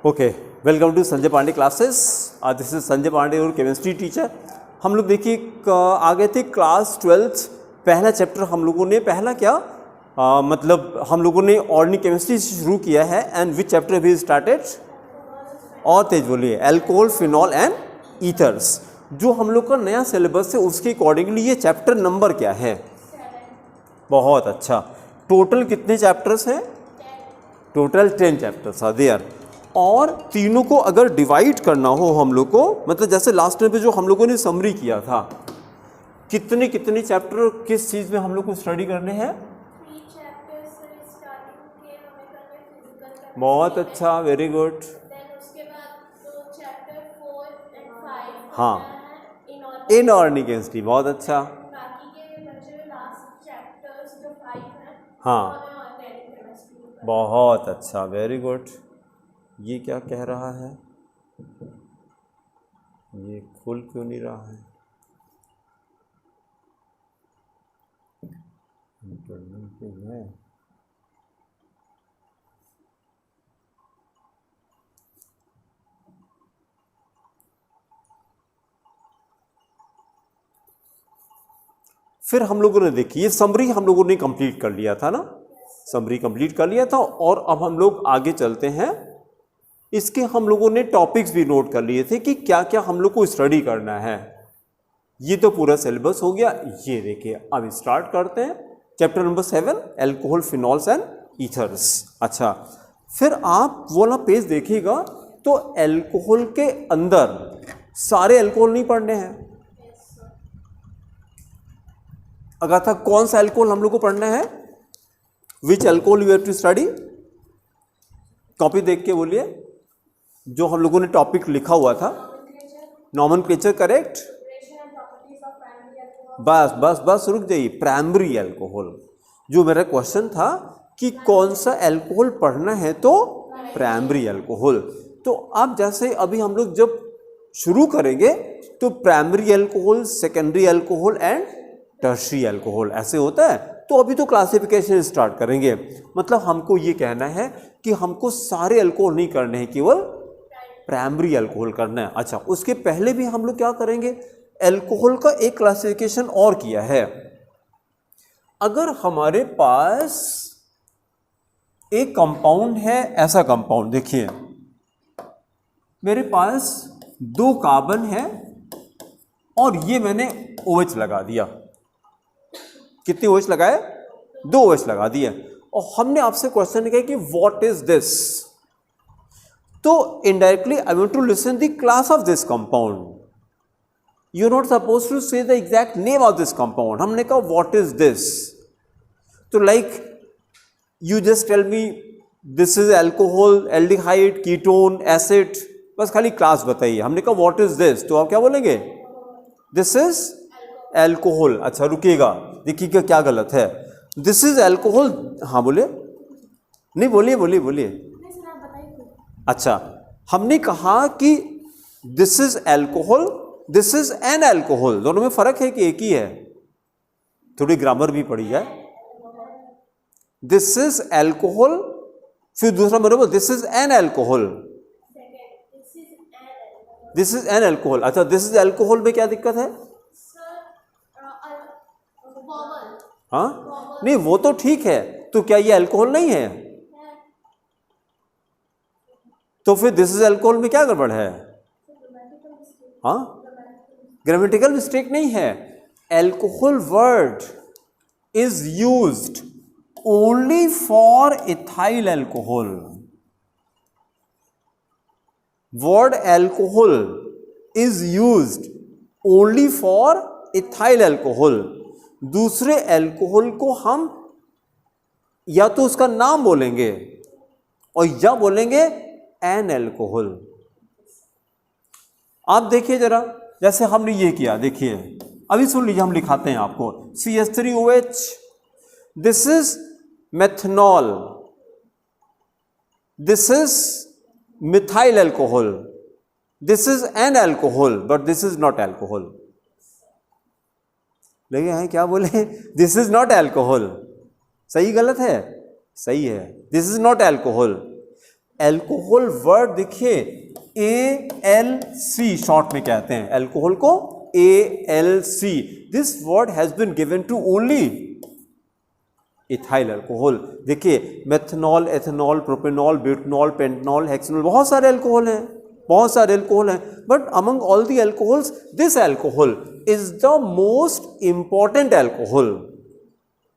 Okay, welcome to Sanjay Pandey classes. This is Sanjay Pandey और chemistry teacher. हम लोग देखिए आ गए थे क्लास 12 पहला चैप्टर हम लोगों ने पहला क्या मतलब हम लोगों ने ऑर्गेनिक केमिस्ट्री से शुरू किया है। एंड विच चैप्टर भी स्टार्टेड, और तेज बोलिए, अल्कोहल, फिनॉल एंड ईथर्स। जो हम लोग का नया सिलेबस है उसके अकॉर्डिंगली ये चैप्टर नंबर क्या है? बहुत अच्छा। टोटल कितने चैप्टर्स हैं? Total 10 chapters are there. और तीनों को अगर डिवाइड करना हो हम लोग को, मतलब जैसे लास्ट में जो हम लोगों ने समरी किया था, कितने कितने चैप्टर किस चीज़ में हम लोग को स्टडी करने हैं? बहुत अच्छा, वेरी गुड। हाँ, इनऑर्गेनिक केमिस्ट्री, बहुत अच्छा। हाँ, बहुत अच्छा, वेरी गुड। ये क्या कह रहा है? ये खुल क्यों नहीं रहा है? है फिर हम लोगों ने देखी, ये समरी हम लोगों ने कंप्लीट कर लिया था ना, समरी कंप्लीट कर लिया था। और अब हम लोग आगे चलते हैं। इसके हम लोगों ने टॉपिक्स भी नोट कर लिए थे कि क्या क्या हम लोग को स्टडी करना है। ये तो पूरा सिलेबस हो गया। ये देखिए, अब स्टार्ट करते हैं chapter number 7, alcohol, phenols and ethers. अच्छा, फिर आप वो वाला पेज देखिएगा तो अल्कोहल के अंदर सारे अल्कोहल नहीं पढ़ने हैं। अगर था कौन सा अल्कोहल हम लोग को पढ़ना है? Which alcohol you have to study? Copy देख के बोलिए, जो हम लोगों ने टॉपिक लिखा हुआ था। Nomenclature, correct. बस बस बस रुक जाइए, प्राइमरी अल्कोहल। जो मेरा क्वेश्चन था कि कौन सा अल्कोहल पढ़ना है, तो प्राइमरी अल्कोहल। तो अब जैसे अभी हम लोग जब शुरू करेंगे तो primary alcohol, secondary alcohol and tertiary alcohol, ऐसे होता है। तो अभी तो क्लासिफिकेशन स्टार्ट करेंगे। मतलब हमको ये कहना है कि हमको सारे अल्कोहल नहीं करने हैं, केवल प्राइमरी अल्कोहल करना है। अच्छा, उसके पहले भी हम लोग क्या करेंगे, अल्कोहल का एक क्लासिफिकेशन और किया है। अगर हमारे पास एक कंपाउंड है, ऐसा कंपाउंड देखिए, मेरे पास 2 कार्बन है और ये मैंने OH लगा दिया। कितने OH लगाए? 2 OH लगा दिए। और हमने आपसे क्वेश्चन किया कि व्हाट इज दिस। तो indirectly I want to listen the class of this compound. You are not suppose to say the exact name of this compound. हमने कहा व्हाट इज दिस। तो like you just tell me this is alcohol, aldehyde, ketone, acid, बस खाली class बताइए। हमने कहा what is this, तो आप क्या बोलेंगे? This is alcohol. अच्छा रुकिएगा, देखिएगा क्या गलत है। दिस इज अल्कोहल, हाँ बोलिए, नहीं बोलिए बोलिए बोलिए। अच्छा, हमने कहा कि this is alcohol, this is an alcohol, दोनों में फर्क है कि एक ही है? थोड़ी ग्रामर भी पड़ी है। दिस इज अल्कोहल, फिर दूसरा बराबर this is an alcohol, this is an alcohol. अच्छा, दिस इज अल्कोहल में क्या दिक्कत है? हाँ नहीं, वो तो ठीक है। तो क्या ये अल्कोहल नहीं है? तो फिर दिस इज अल्कोहल में क्या गड़बड़ है? हाँ, ग्रामेटिकल मिस्टेक नहीं है। Alcohol word is used only for ethyl alcohol. Word alcohol is used only for ethyl alcohol. दूसरे अल्कोहल को हम या तो उसका नाम बोलेंगे और या बोलेंगे एन अल्कोहल। आप देखिए जरा, जैसे हमने ये किया, देखिए अभी सुन लीजिए, हम लिखाते हैं आपको। CH3OH, this is methanol, this is methyl alcohol, this is an alcohol, but this is not alcohol. लगे हैं क्या बोले? This is not alcohol. सही गलत है? सही है, this is not alcohol. Alcohol word देखिए ALC शॉर्ट में कहते हैं एल्कोहल को, ALC। This word has been given to only ethyl alcohol. देखिए methanol, ethanol, propanol, butanol, pentanol, hexanol, बहुत सारे अल्कोहल हैं, बहुत सारे अल्कोहल हैं, but among all the alcohols this alcohol is the most important alcohol.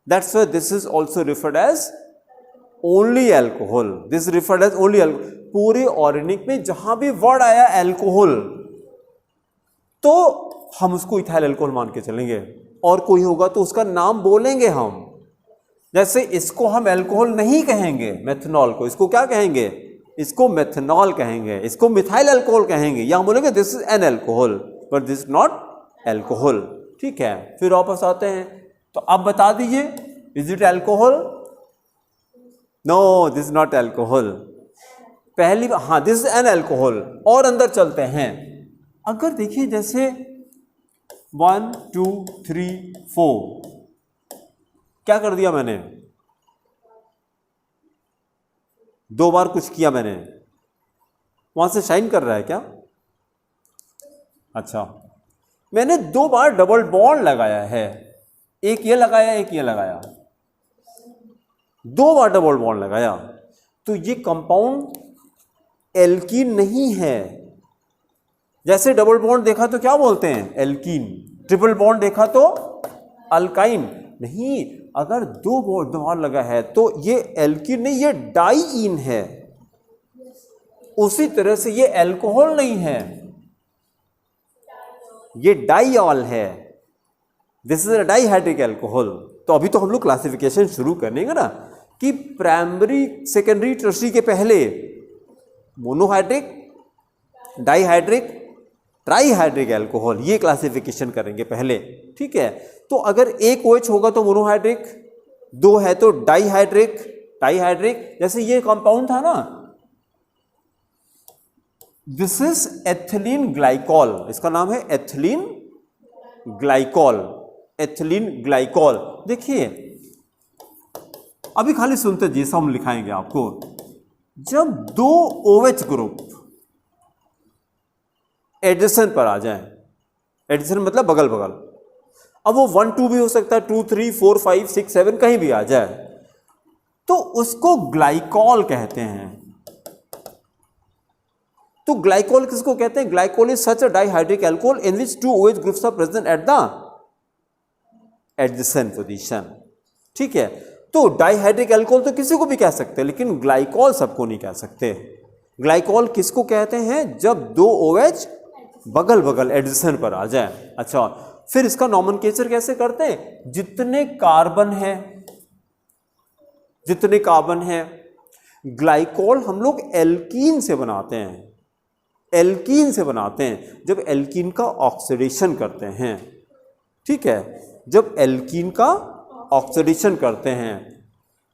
That's why this is also referred as only alcohol. This referred as only alcohol. पूरे organic में जहां भी वर्ड आया अल्कोहल तो हम उसको इथाइल अल्कोहल मान के चलेंगे, और कोई होगा तो उसका नाम बोलेंगे हम। जैसे इसको हम अल्कोहल नहीं कहेंगे, मेथनॉल को, इसको क्या कहेंगे, इसको मेथनॉल कहेंगे, इसको मिथाइल अल्कोहल कहेंगे, या हम बोलेंगे this is an alcohol but this not alcohol. ठीक है, फिर वापस आते हैं, तो अब बता दीजिए is it alcohol? No, this is not alcohol. पहली बार हाँ दिस इज एन अल्कोहल। और अंदर चलते हैं, अगर देखिए जैसे 1 2 3 4 क्या कर दिया मैंने, 2 बार कुछ किया मैंने, वहां से शाइन कर रहा है क्या? अच्छा, मैंने 2 बार डबल बॉन्ड लगाया है, एक ये लगाया एक ये लगाया, 2 बार डबल बॉन्ड लगाया, तो ये कंपाउंड एल्कीन नहीं है। जैसे डबल बॉन्ड देखा तो क्या बोलते हैं, एल्कीन। ट्रिपल बॉन्ड देखा तो अल्काइन। नहीं, अगर 2 बार लगा है तो ये एल्कीन नहीं, ये डाईइन है। उसी तरह से ये अल्कोहल नहीं है, ये डाईऑल है। This is a dihydric alcohol. तो अभी तो हम लोग क्लासिफिकेशन शुरू करेंगे ना कि प्राइमरी, सेकेंडरी, टर्शियरी के पहले मोनोहाइड्रिक, डाईहाइड्रिक, ट्राईहाइड्रिक अल्कोहल, ये क्लासिफिकेशन करेंगे पहले। ठीक है, तो अगर एक OH होगा तो मोनोहाइड्रिक, 2 है तो डाईहाइड्रिक, डाईहाइड्रिक। जैसे ये कंपाउंड था ना, दिस इज एथिलीन ग्लाइकॉल, इसका नाम है एथिलीन ग्लाइकॉल, एथिलीन ग्लाइकॉल। देखिए अभी खाली सुनते जैसा हम लिखाएंगे आपको, जब 2 OH ग्रुप एडिशन पर आ जाएं, एडिशन मतलब बगल बगल, अब वो 1 2 भी हो सकता है, 2 3 4 5 6 7 कहीं भी आ जाए, तो उसको ग्लाइकॉल कहते हैं। तो ग्लाइकॉल किसको कहते हैं? Glycol is such a dihydric alcohol in which 2 OH groups are present at the addition position. ठीक है, तो डाईहाइड्रिक अल्कोहल तो किसी को भी कह सकते हैं, लेकिन ग्लाइकॉल सबको नहीं कह सकते। ग्लाइकॉल किसको कहते हैं? जब 2 OH बगल बगल एडिशन पर आ जाए। अच्छा, फिर इसका नॉमेनक्लेचर कैसे करते हैं? जितने कार्बन है, जितने कार्बन है, ग्लाइकॉल हम लोग एल्कीन से बनाते हैं, एल्कीन से बनाते हैं जब एल्कीन का ऑक्सीडेशन करते हैं। ठीक है, जब एल्कीन का ऑक्सीडेशन करते हैं।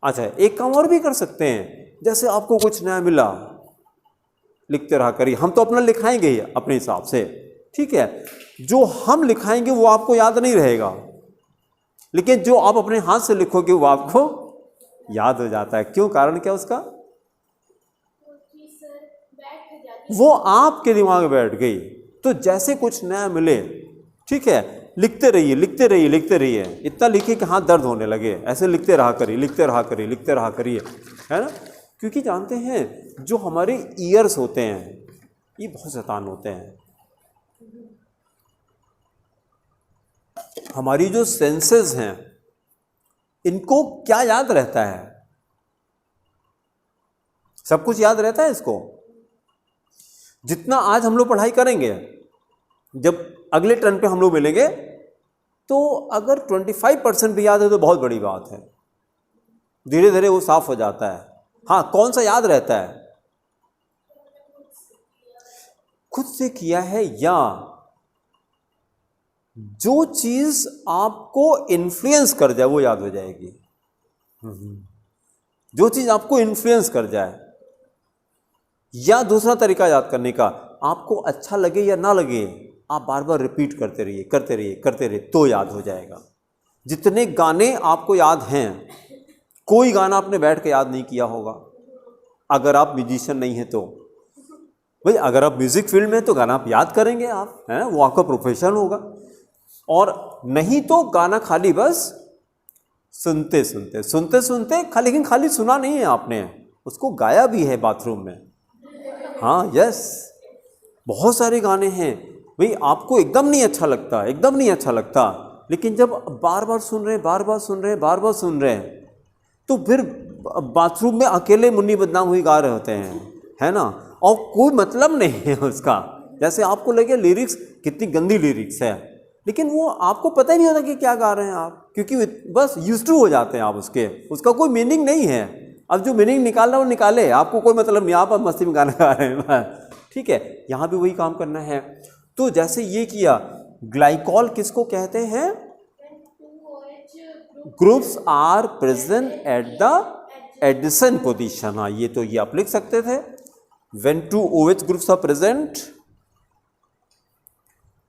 अच्छा, एक काम और भी कर सकते हैं, जैसे आपको कुछ नया मिला, लिखते रहा करिए, हम तो अपना लिखाएंगे ही अपने हिसाब से। ठीक है, जो हम लिखाएंगे वो आपको याद नहीं रहेगा, लेकिन जो आप अपने हाथ से लिखोगे वो आपको याद हो जाता है। क्यों? कारण क्या उसका? वो आपके दिमाग में बैठ गई। तो जैसे कुछ नया मिले, ठीक है, लिखते रहिए लिखते रहिए लिखते रहिए, इतना लिखिए कि हाथ दर्द होने लगे, ऐसे लिखते रहा करिए लिखते रहा करिए लिखते रहा करिए, है ना। क्योंकि जानते हैं जो हमारे ईयर्स होते हैं ये बहुत शैतान होते हैं। हमारी जो सेंसेस हैं इनको क्या याद रहता है? सब कुछ याद रहता है इसको। जितना आज हम लोग पढ़ाई करेंगे, जब अगले टर्न पे हम लोग मिलेंगे तो अगर 25% भी याद है तो बहुत बड़ी बात है। धीरे धीरे वो साफ हो जाता है। हाँ, कौन सा याद रहता है? खुद से किया है, या जो चीज आपको इन्फ्लुएंस कर जाए वो याद हो जाएगी। जो चीज आपको इन्फ्लुएंस कर जाए, या दूसरा तरीका याद करने का, आपको अच्छा लगे या ना लगे, आप बार बार रिपीट करते रहिए करते रहिए करते रहिए तो याद हो जाएगा। जितने गाने आपको याद हैं, कोई गाना आपने बैठ के याद नहीं किया होगा, अगर आप म्यूजिशियन नहीं हैं तो भाई, अगर आप म्यूजिक फील्ड में तो गाना आप याद करेंगे, आप है ना, वो आपका प्रोफेशन होगा। और नहीं तो गाना खाली बस सुनते सुनते सुनते सुनते खाली, लेकिन खाली सुना नहीं है आपने, उसको गाया भी है बाथरूम में। हाँ यस, बहुत सारे गाने हैं भाई, आपको एकदम नहीं अच्छा लगता, एकदम नहीं अच्छा लगता, लेकिन जब बार बार सुन रहे हैं, बार बार सुन रहे हैं, बार बार सुन रहे हैं, तो फिर बाथरूम में अकेले मुन्नी बदनाम हुई गा रहे होते हैं, है ना, और कोई मतलब नहीं है उसका। जैसे आपको लगे लिरिक्स कितनी गंदी लिरिक्स है, लेकिन वो आपको पता ही नहीं होता कि क्या गा रहे हैं आप, क्योंकि बस यूज्ड टू हो जाते हैं आप उसका कोई मीनिंग नहीं है। अब जो मीनिंग निकालना वो निकाले, आपको कोई मतलब नहीं, आप मस्ती में गाना गा रहे हैं, ठीक है। यहाँ भी वही काम करना है। तो जैसे ये किया, ग्लाइकॉल किसको कहते हैं? Groups are present at the addition position. हाँ, ये तो ये आप लिख सकते थे, when two OH groups are present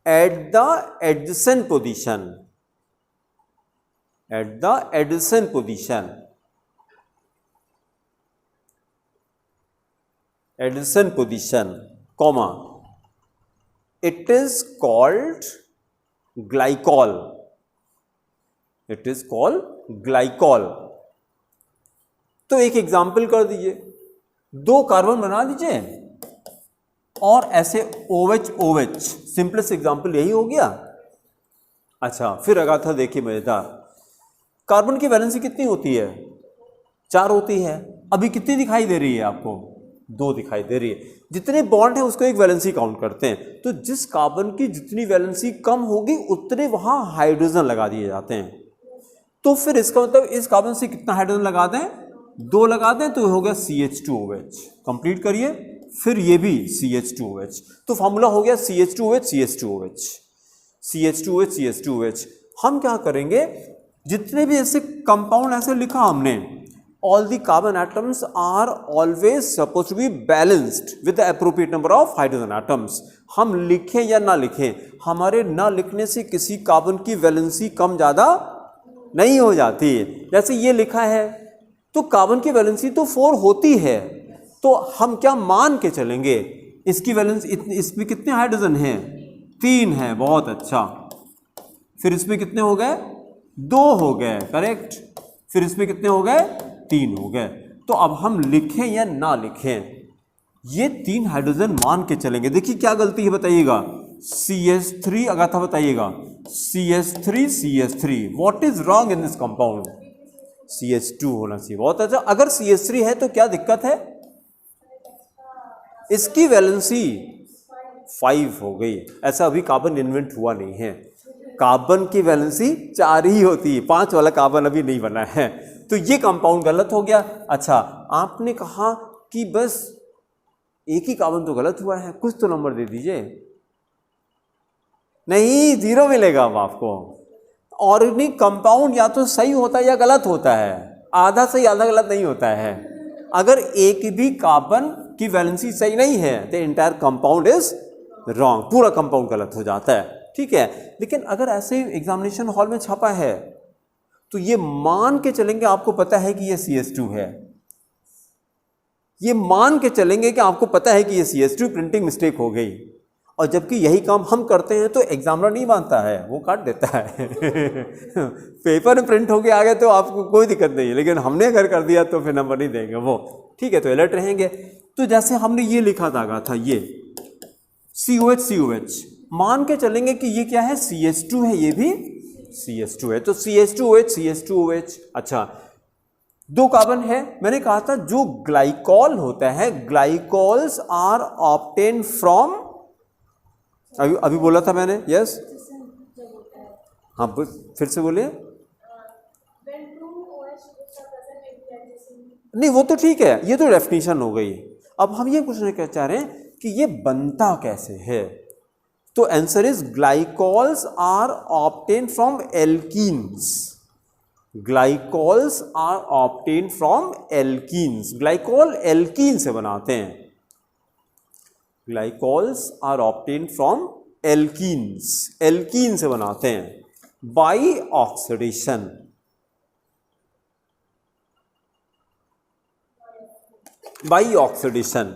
at the addition position, at the addition position, addition position, comma, it is called glycol, it is called glycol. तो एक एग्जाम्पल कर दीजिए, 2 कार्बन बना दीजिए और ऐसे OH OH, सिंपलेस्ट एग्जाम्पल यही हो गया। अच्छा, फिर अगर था, देखिए मजेदार, कार्बन की वैलेंसी कितनी होती है? 4 होती है। अभी कितनी दिखाई दे रही है आपको? 2 दिखाई दे रही है। जितने बॉन्ड है उसको एक वैलेंसी काउंट करते हैं, तो जिस कार्बन की जितनी वैलेंसी कम होगी उतने वहां हाइड्रोजन लगा दिए जाते हैं। तो फिर इसका मतलब इस कार्बन से कितना हाइड्रोजन लगा दें? 2 लगा दें, तो हो गया CH2OH। कंप्लीट करिए, फिर ये भी CH2OH, तो फॉर्मूला हो गया CH2OH CH2OH, CH2OH CH2OH। हम क्या करेंगे, जितने भी ऐसे कंपाउंड ऐसे लिखा हमने, all the carbon atoms are always supposed to be balanced with the appropriate number of hydrogen atoms। हम लिखें या ना लिखें, हमारे ना लिखने से किसी कार्बन की वैलेंसी कम ज़्यादा नहीं हो जाती। जैसे ये लिखा है, तो कार्बन की वैलेंसी तो 4 होती है, तो हम क्या मान के चलेंगे, इसकी वैलेंसी, इसमें कितने हाइड्रोजन हैं? 3 है, बहुत अच्छा। फिर इसमें कितने हो गए? 2 हो गए, करेक्ट। फिर इसमें कितने हो गए? 3 हो गए। तो अब हम लिखें या ना लिखें, ये 3 हाइड्रोजन मान के चलेंगे। देखिए क्या गलती है बताइएगा, CH3 अगर था बताइएगा, CH3 CH3, what is wrong in this compound? CH2 होना चाहिए, बहुत अच्छा। अगर CH3 है तो क्या दिक्कत है? इसकी वैलेंसी 5 हो गई। ऐसा अभी कार्बन इन्वेंट हुआ नहीं है, कार्बन की वैलेंसी 4 ही होती है, 5 वाला कार्बन अभी नहीं बना है, तो ये कंपाउंड गलत हो गया। अच्छा, आपने कहा कि बस एक ही कार्बन तो गलत हुआ है, कुछ तो नंबर दे दीजिए। नहीं, 0 मिलेगा अब आपको। ऑर्गेनिक कंपाउंड या तो सही होता है या गलत होता है, आधा सही आधा गलत नहीं होता है। अगर एक भी कार्बन की वैलेंसी सही नहीं है, तो एंटायर कंपाउंड इज रॉन्ग, पूरा कंपाउंड गलत हो जाता है, ठीक है। लेकिन अगर ऐसे एग्जामिनेशन हॉल में छपा है, तो ये मान के चलेंगे, आपको पता है कि ये CH2 है, ये मान के चलेंगे कि आपको पता है कि ये CH2, प्रिंटिंग मिस्टेक हो गई। और जबकि यही काम हम करते हैं तो एग्जामिनर नहीं मानता है, वो काट देता है पेपर में प्रिंट होके आ गए तो आपको कोई दिक्कत नहीं है, लेकिन हमने अगर कर दिया तो फिर नंबर नहीं देंगे वो, ठीक है। तो अलर्ट रहेंगे। तो जैसे हमने ये लिखा था ये COH COH, मान के चलेंगे कि ये क्या है? CH2 है, ये भी CH2 है, तो CH2OH CH2OH। अच्छा, 2 कार्बन है। मैंने कहा था जो ग्लाइकॉल होता है, ग्लाइकॉल्स आर ऑब्टेन फ्रॉम, अभी बोला था मैंने, यस, हाँ फिर से बोलिए। नहीं, वो तो ठीक है, ये तो डेफिनेशन हो गई। अब हम ये पूछना क्या चाह रहे हैं कि ये बनता कैसे है, तो answer is glycols are obtain from alkenes, glycols are obtain from alkenes. Glycol alkene से बनाते हैं, glycols are obtain from alkenes, alkene से बनाते हैं by oxidation. By oxidation,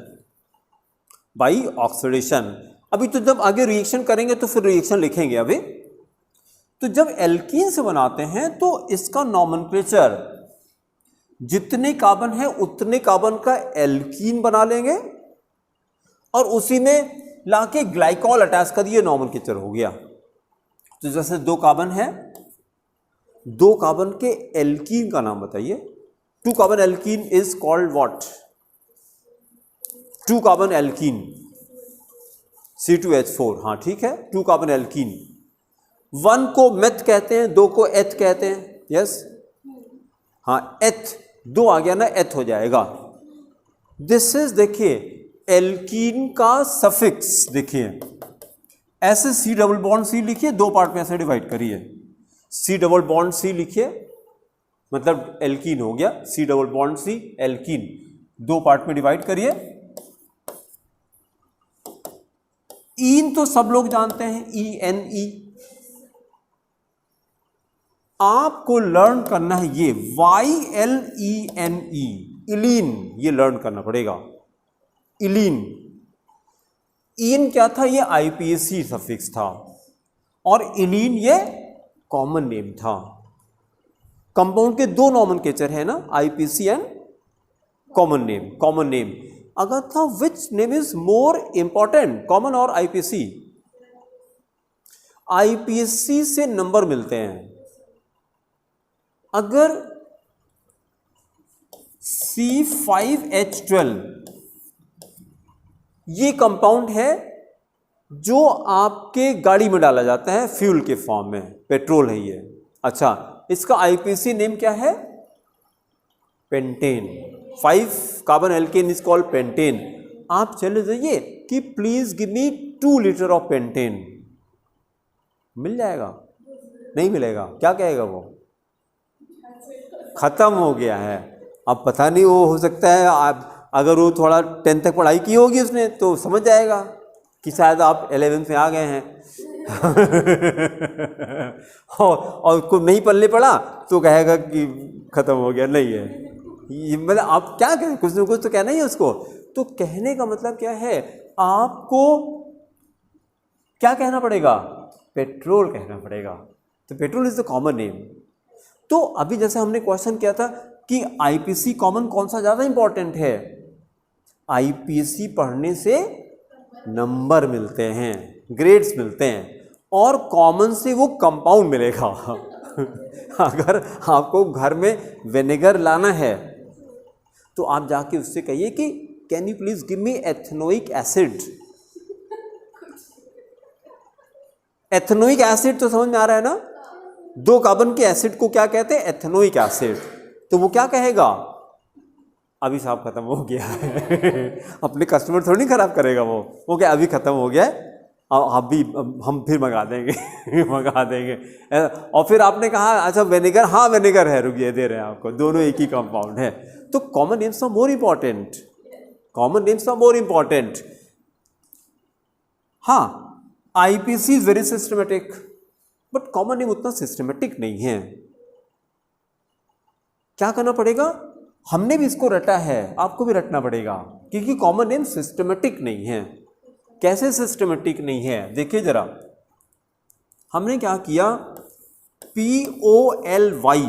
by oxidation. अभी तो जब आगे रिएक्शन करेंगे तो फिर रिएक्शन लिखेंगे अभी। तो जब एल्कीन से बनाते हैं तो इसका नॉमेनक्लेचर जितने कार्बन है उतने कार्बन का एल्कीन बना लेंगे और उसी में लाके ग्लाइकॉल अटैच कर दिए, नॉमेनक्लेचर हो गया। तो जैसे 2 कार्बन है, 2 कार्बन के एल्कीन का नाम बताइए। 2 carbon alkene is called what? 2 carbon alkene C2H4, हाँ ठीक है, 2 कार्बन एल्कीन। 1 को मेथ कहते हैं, 2 को एथ कहते हैं, यस, हाँ एथ, 2 आ गया ना, एथ हो जाएगा। दिस इज, देखिए एल्कीन का सफिक्स, देखिए ऐसे C डबल बॉन्ड C लिखिए, 2 पार्ट में ऐसे डिवाइड करिए। C डबल बॉन्ड C लिखिए, मतलब एल्कीन हो गया, C double bond C alkene, 2 part में डिवाइड करिए। ईन तो सब लोग जानते हैं, ENE। आपको लर्न करना है ये YLENE, इलीन, ये लर्न करना पड़ेगा, इलीन। ईन क्या था? ये IPAC सफिक्स था, और इलीन ये कॉमन नेम था। कंपाउंड के 2 नॉमेनक्लेचर है ना, IPAC and common name. Common name अगर था, which name is more important, common और IPAC? IPAC से नंबर मिलते हैं। अगर C5H12 ये कंपाउंड है जो आपके गाड़ी में डाला जाता है फ्यूल के फॉर्म में, पेट्रोल है ये। अच्छा, इसका IPAC नेम क्या है? Pentane. 5 carbon alkane is called pentane. आप चले जाइए कि please give me 2 litre of pentane, मिल जाएगा? नहीं मिलेगा। क्या कहेगा वो? खत्म हो गया है। अब पता नहीं, वो हो सकता है आप अगर वो थोड़ा 10th तक पढ़ाई की होगी उसने तो समझ जाएगा कि शायद आप 11th में आ गए हैं और को नहीं पल्ले पड़ा तो कहेगा कि खत्म हो गया। नहीं है ये, मतलब आप क्या कहें, कुछ ना कुछ तो कहना ही है उसको। तो कहने का मतलब क्या है, आपको क्या कहना पड़ेगा? पेट्रोल कहना पड़ेगा। तो petrol is the common name. तो अभी जैसे हमने क्वेश्चन किया था कि IPAC कॉमन कौन सा ज़्यादा इंपॉर्टेंट है? IPAC पढ़ने से नंबर मिलते हैं, ग्रेड्स मिलते हैं, और कॉमन से वो कंपाउंड मिलेगा अगर आपको घर में विनेगर लाना है तो आप जाके उससे कहिए कि can you please give me ethanoic acid. Ethanoic acid तो समझ में आ रहा है ना? 2 कार्बन के एसिड को क्या कहते हैं? Ethanoic acid. तो वो क्या कहेगा? अभी साहब खत्म हो गया है अपने कस्टमर थोड़ी नहीं खराब करेगा वो क्या अभी खत्म हो गया है, अभी हम फिर मंगा देंगे मंगा देंगे। और फिर आपने कहा अच्छा विनेगर, हाँ विनेगर है, रुकिए दे रहे हैं आपको, दोनों एक ही कंपाउंड है। तो common names are more important, common names are more important. हाँ, IPAC is very systematic, but common name उतना सिस्टमेटिक नहीं है। क्या करना पड़ेगा? हमने भी इसको रटा है, आपको भी रटना पड़ेगा, क्योंकि कॉमन नेम सिस्टमेटिक नहीं है। कैसे सिस्टमेटिक नहीं है? देखिए जरा, हमने क्या किया, POLY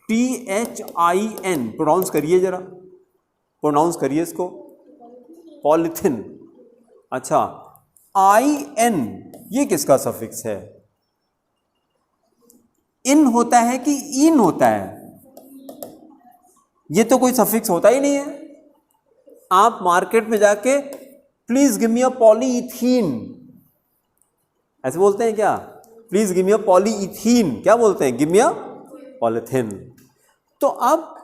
THIN प्रोनाउंस करिए, जरा प्रोनाउंस करिए इसको, पॉलिथिन। अच्छा, IN ये किसका सफिक्स है? इन होता है कि इन होता है? ये तो कोई सफिक्स होता ही नहीं है। आप मार्केट में जाके please give me a polyethene ऐसे बोलते हैं क्या? Please give me a polyethene क्या बोलते हैं? गिव मी अ पॉलिथिन। तो अब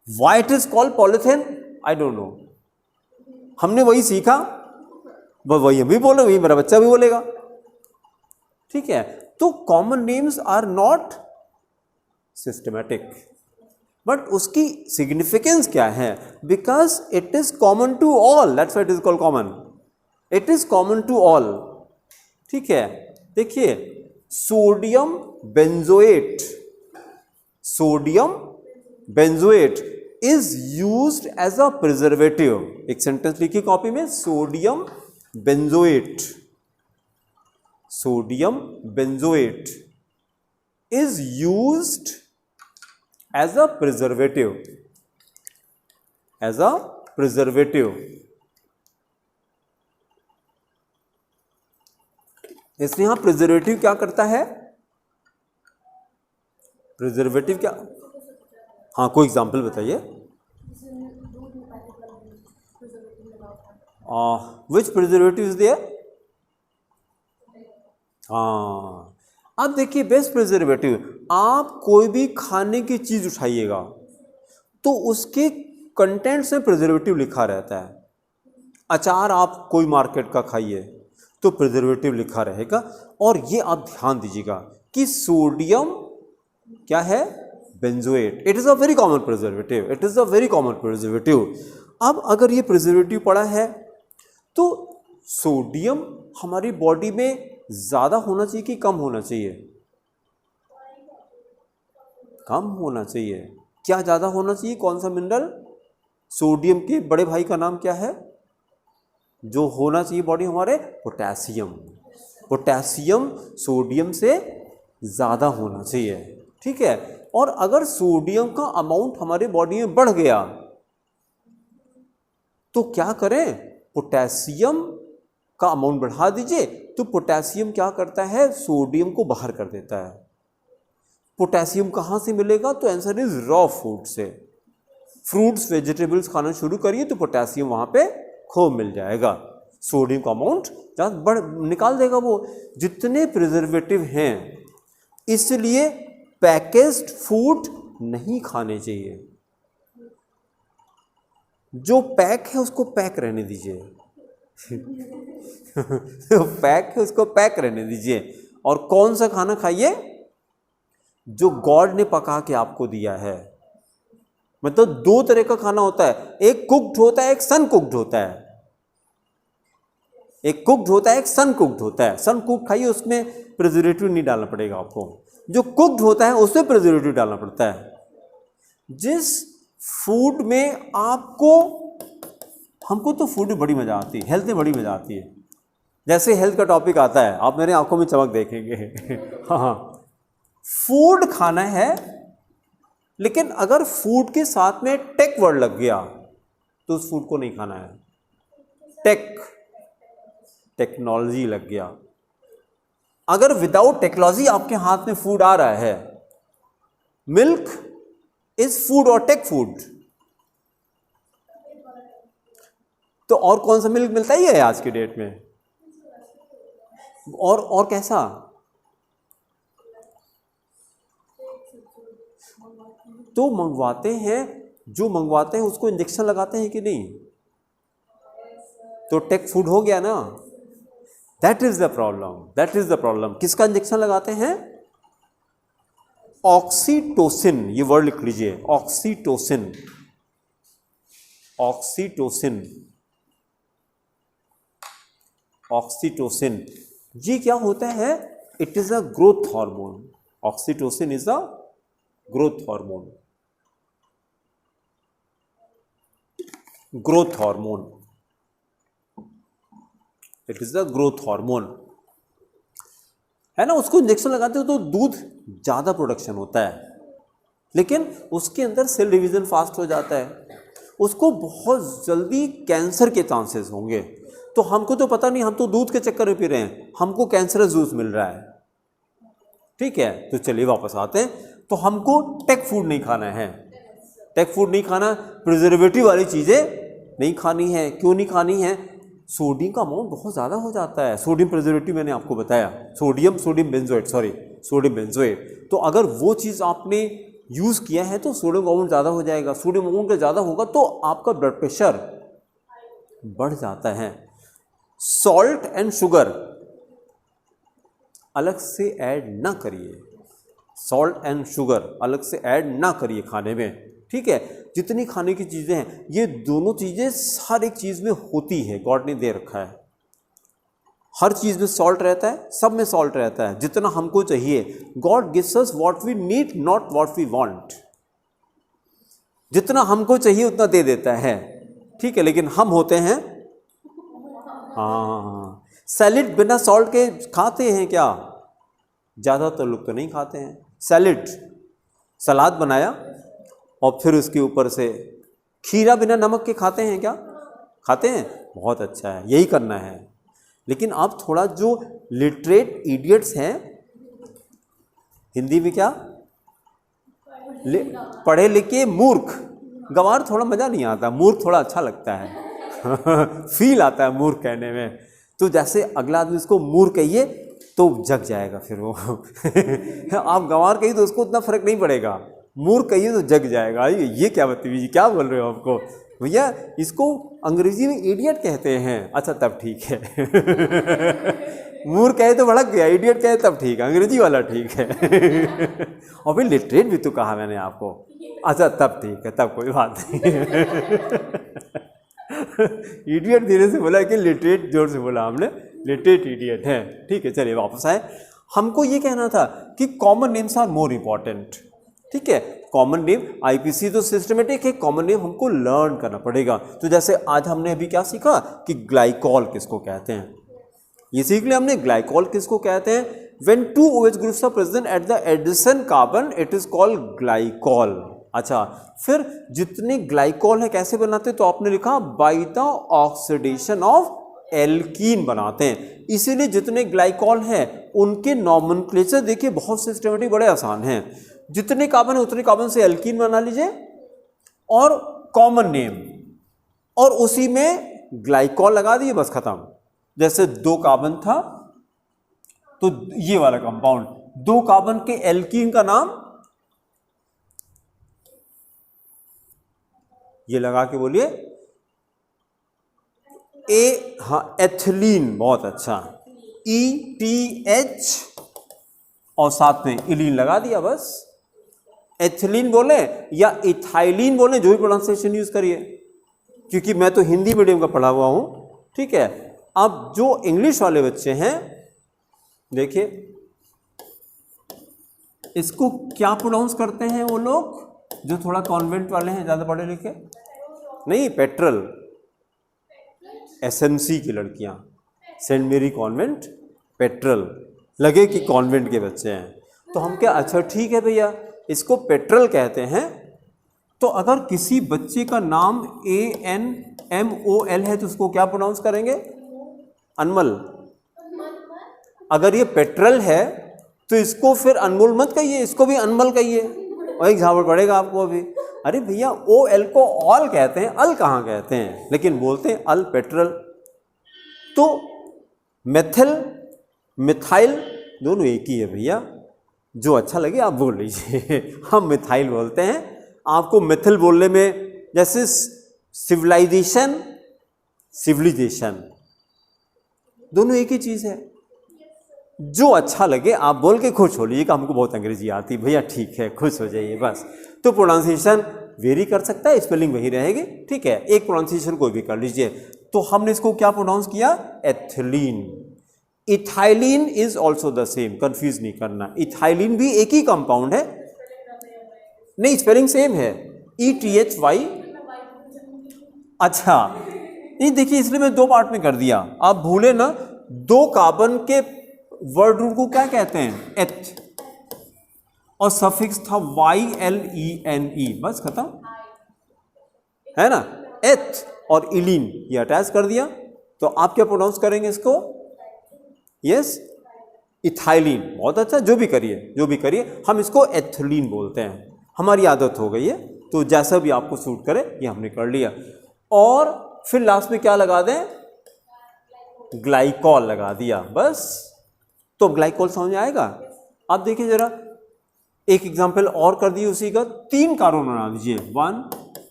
why it is called polythene, I don't know. हमने वही सीखा, वही हम भी बोले, वही मेरा बच्चा भी बोलेगा, ठीक है। तो common names are not systematic, but उसकी सिग्निफिकेंस क्या है? Because it is common to all, that's why it is called common. It is common to all, ठीक है। देखिए, sodium benzoate, sodium benzoate is used as a preservative. एक sentence लिखिए copy में, sodium benzoate, sodium benzoate is used as a preservative, as a preservative. इसलिए यहां preservative क्या करता है, प्रिजर्वेटिव क्या, हाँ कोई एग्जांपल बताइए। विच प्रिजर्वेटिव इज देयर? हाँ, अब देखिए बेस्ट प्रिजर्वेटिव, आप कोई भी खाने की चीज उठाइएगा तो उसके कंटेंट्स में प्रिजर्वेटिव लिखा रहता है। अचार आप कोई मार्केट का खाइए तो प्रिजर्वेटिव लिखा रहेगा। और ये आप ध्यान दीजिएगा कि सोडियम क्या है, benzoate, it is a very common preservative, it is a very common preservative. अब अगर ये प्रिजर्वेटिव पड़ा है तो सोडियम हमारी बॉडी में ज्यादा होना चाहिए कि कम होना चाहिए? कम होना चाहिए। क्या ज्यादा होना चाहिए? कौन सा मिनरल? सोडियम के बड़े भाई का नाम क्या है जो होना चाहिए बॉडी हमारे? पोटेशियम। पोटेशियम सोडियम से ज्यादा होना चाहिए, ठीक है। और अगर सोडियम का अमाउंट हमारी बॉडी में बढ़ गया तो क्या करें? पोटेशियम का अमाउंट बढ़ा दीजिए। तो पोटेशियम क्या करता है? सोडियम को बाहर कर देता है। पोटेशियम कहां से मिलेगा? तो आंसर इज रॉ फूड से। फ्रूट्स वेजिटेबल्स खाना शुरू करिए तो पोटेशियम वहां पे खूब मिल जाएगा, सोडियम का अमाउंट बढ़ निकाल देगा वो। जितने प्रिजर्वेटिव हैं, इसलिए पैकेज्ड फूड नहीं खाने चाहिए। जो पैक है उसको पैक रहने दीजिए जो पैक है उसको पैक रहने दीजिए। और कौन सा खाना खाइए? जो गॉड ने पका के आपको दिया है। मतलब दो तरह का खाना होता है, एक कुक्ड होता है, एक सन कुक्ड होता है। एक कुक्ड होता है, एक सन कुक्ड होता है। सन कुक्ड खाइए, उसमें प्रिजर्वेटिव नहीं डालना पड़ेगा आपको। जो कुक्ड होता है उसमें प्रिजर्वेटिव डालना पड़ता है। जिस फूड में आपको, हमको तो फूड में बड़ी मजा आती है, हेल्थ में बड़ी मजा आती है। जैसे हेल्थ का टॉपिक आता है आप मेरे आंखों में चमक देखेंगे हाँ, फूड खाना है, लेकिन अगर फूड के साथ में टेक वर्ड लग गया तो उस फूड को नहीं खाना है। टेक्नोलॉजी लग गया। अगर विदाउट टेक्नोलॉजी आपके हाथ में फूड आ रहा है, मिल्क इज फूड और टेक फूड, तो और कौन सा मिल्क मिलता ही है आज की डेट में? और कैसा? तो मंगवाते हैं, जो मंगवाते हैं उसको इंजेक्शन लगाते हैं कि नहीं? तो टेक फूड हो गया ना। That is the problem, that is the problem. किसका इंजेक्शन लगाते हैं? ऑक्सीटोसिन, ये वर्ड लिख लीजिए, ऑक्सीटोसिन। ऑक्सीटोसिन, ऑक्सीटोसिन ये क्या होता है? It is a growth hormone. Oxytocin is a growth hormone. Growth hormone, it is the growth hormone, है ना। उसको इंजेक्शन लगाते हो तो दूध ज्यादा प्रोडक्शन होता है, लेकिन उसके अंदर सेल डिवीजन फास्ट हो जाता है, उसको बहुत जल्दी कैंसर के चांसेस होंगे। तो हमको तो पता नहीं, हम तो दूध के चक्कर में पी रहे हैं, हमको कैंसरस जूस मिल रहा है, ठीक है। तो चलिए वापस आते हैं। तो हमको टेक फूड नहीं खाना है, टेक फूड नहीं खाना, प्रिजर्वेटिव वाली चीजें नहीं खानी है। क्यों नहीं खानी है? सोडियम का अमाउंट बहुत ज़्यादा हो जाता है। सोडियम प्रिजर्वेटिव मैंने आपको बताया, सोडियम बेंजोएट, सोडियम बेंजोएट। तो अगर वो चीज़ आपने यूज़ किया है तो सोडियम का अमाउंट ज़्यादा हो जाएगा। सोडियम अमाउंट ज़्यादा होगा तो आपका ब्लड प्रेशर बढ़ जाता है। सॉल्ट एंड शुगर अलग से ऐड ना करिए, सॉल्ट एंड शुगर अलग से ऐड ना करिए खाने में, ठीक है। जितनी खाने की चीज़ें हैं, ये दोनों चीज़ें हर एक चीज़ में होती है, गॉड ने दे रखा है। हर चीज़ में सॉल्ट रहता है, सब में सॉल्ट रहता है, जितना हमको चाहिए। God gives us what we need, not what we want. जितना हमको चाहिए उतना दे देता है, ठीक है, लेकिन हम होते हैं, हाँ, सैलिड बिना सॉल्ट के खाते हैं क्या? ज़्यादातर लोग तो नहीं खाते हैं। सैलिड, सलाद बनाया और फिर उसके ऊपर से खीरा बिना नमक के खाते हैं क्या? खाते हैं, बहुत अच्छा है, यही करना है। लेकिन आप थोड़ा जो लिटरेट इडियट्स हैं, हिंदी में क्या, पढ़े लिखे मूर्ख, गंवार थोड़ा मज़ा नहीं आता, मूर्ख थोड़ा अच्छा लगता है फील आता है मूर्ख कहने में। तो जैसे अगला आदमी उसको मूर्ख कहिए तो जग जाएगा फिर वो आप गंवार कहिए तो उसको उतना फर्क नहीं पड़ेगा, मूर्ख कहिए तो जग जाएगा, ये क्या बदतमीजी, क्या बोल रहे हो आपको भैया, इसको अंग्रेजी में इडियट कहते हैं। अच्छा तब ठीक है मूर्ख कहे तो भड़क गया, इडियट कहे तब ठीक है, अंग्रेजी वाला ठीक है और फिर लिटरेट भी तो कहा मैंने आपको, अच्छा तब ठीक है, तब कोई बात नहीं इडियट धीरे से बोला कि लिटरेट जोर से बोला हमने, लिटरेट इडियट है, ठीक है। चलिए वापस आए, हमको ये कहना था कि common names are more important, ठीक है। कॉमन नेम, आईपीसी तो सिस्टमेटिक है, कॉमन नेम हमको लर्न करना पड़ेगा। तो जैसे आज हमने अभी क्या सीखा कि ग्लाइकॉल किसको कहते हैं, ये सीख लिया हमने। ग्लाइकॉल किसको कहते हैं? When two OH groups are present at the addition carbon it is called glycol. अच्छा, फिर जितने ग्लाइकॉल है कैसे बनाते हैं? तो आपने लिखा by the oxidation of alkene बनाते हैं। इसीलिए जितने ग्लाइकॉल हैं उनके नॉमेनक्लेचर देखिए बहुत सिस्टमेटिक, बड़े आसान हैं। जितने कार्बन है उतने कार्बन से एल्कीन बना लीजिए और कॉमन नेम, और उसी में ग्लाइकॉल लगा दिए, बस खत्म। जैसे 2 कार्बन था तो ये वाला कंपाउंड, 2 कार्बन के एल्कीन का नाम ये लगा के बोलिए एथिलीन, बहुत अच्छा, ETH और साथ में इलीन लगा दिया, बस। एथिलीन बोले या इथाइलिन बोले, जो भी प्रोनाउंसिएशन यूज करिए, क्योंकि मैं तो हिंदी मीडियम का पढ़ा हुआ हूं, ठीक है। अब जो इंग्लिश वाले बच्चे हैं देखिए इसको क्या प्रोनाउंस करते हैं वो लोग जो थोड़ा कॉन्वेंट वाले हैं, ज्यादा पढ़े लिखे नहीं, पेट्रोल, SMC की लड़कियां, सेंट मेरी कॉन्वेंट पेट्रोल, लगे कि कॉन्वेंट के बच्चे हैं, तो हम क्या, अच्छा ठीक है भैया इसको पेट्रोल कहते हैं। तो अगर किसी बच्चे का नाम ANMOL है तो उसको क्या प्रोनाउंस करेंगे? अनमल। अगर ये पेट्रोल है तो इसको फिर अनमोल मत कहिए, इसको भी अनमल कहिए, और एक झापड़ पड़ेगा आपको अभी। अरे भैया OL को ऑल कहते हैं, अल कहाँ कहते हैं, लेकिन बोलते हैं अल पेट्रोल। तो मेथिल, मिथाइल दोनों एक ही है भैया, जो अच्छा लगे आप बोल लीजिए हम मिथाइल बोलते हैं, आपको मिथिल बोलने में, जैसे सिविलाइजेशन, सिविलाइजेशन दोनों एक ही चीज़ है। जो अच्छा लगे आप बोल के खुश हो लीजिएगा, हमको बहुत अंग्रेजी आती भैया, ठीक है खुश हो जाइए बस। तो प्रोनाउंसिएशन वेरी कर सकता है, स्पेलिंग वही रहेगी, ठीक है, एक प्रोनाउंसिएशन कोई भी कर लीजिए। तो हमने इसको क्या प्रोनाउंस किया? Ethylene. Ethylene is also the same, confuse नहीं करना, इथाइलिन भी एक ही कंपाउंड है, नहीं स्पेलिंग सेम है, ETHY। अच्छा ये देखिए, इसलिए मैं 2 पार्ट में कर दिया, आप भूले ना, 2 कार्बन के वर्ड रूट को क्या कहते हैं? एथ, और सफिक्स था YLENE, बस खत्म, है ना, एथ और इलीन ये अटैच कर दिया। तो आप क्या प्रोनाउंस करेंगे इसको? यस, इथाइलिन, बहुत अच्छा, जो भी करिए जो भी करिए, हम इसको एथिलीन बोलते हैं, हमारी आदत हो गई है, तो जैसा भी आपको सूट करे ये हमने कर लिया। और फिर लास्ट में क्या लगा दें? ग्लाइकॉल लगा दिया, बस। तो ग्लाइकॉल समझ में आएगा? आप देखिए जरा, एक एग्जाम्पल और कर दिए उसी का, 3 कार्बन बना दीजिए, 1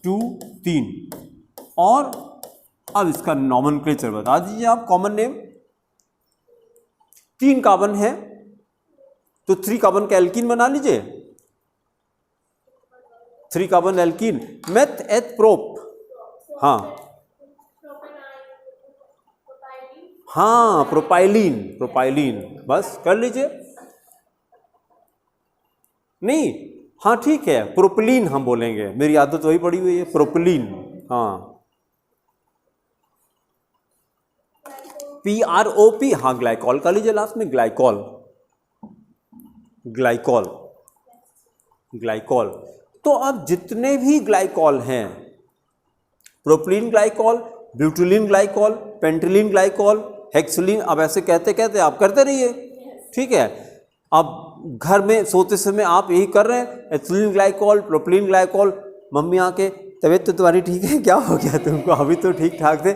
2 3, और अब इसका नॉमेनक्लेचर बता दीजिए आप, कॉमन नेम। 3 कार्बन है तो 3 कार्बन का एल्कीन बना लीजिए, 3 carbon alkene, meth eth prop, हाँ हाँ प्रोपाइलीन, प्रोपाइलीन, बस कर लीजिए। नहीं, हाँ ठीक है, प्रोपिलीन हम बोलेंगे, मेरी आदत वही पड़ी हुई है, प्रोपिलीन। हाँ PROP, हाँ ग्लाइकॉल का लीजिए लास्ट में, ग्लाइकॉल, ग्लाइकॉल, ग्लाइकॉल। तो अब जितने भी ग्लाइकॉल हैं, प्रोपिलीन ग्लाइकॉल, ब्यूटिलीन ग्लाइकॉल, पेंटिलीन ग्लाइकॉल, हेक्सिलीन, अब ऐसे कहते कहते आप करते रहिए, ठीक है। अब घर में सोते समय आप यही कर रहे हैं, ethylene glycol, propylene glycol. Mummy आके, तबीयत तो तुम्हारी ठीक है, क्या हो गया तुमको, अभी तो ठीक ठाक थे,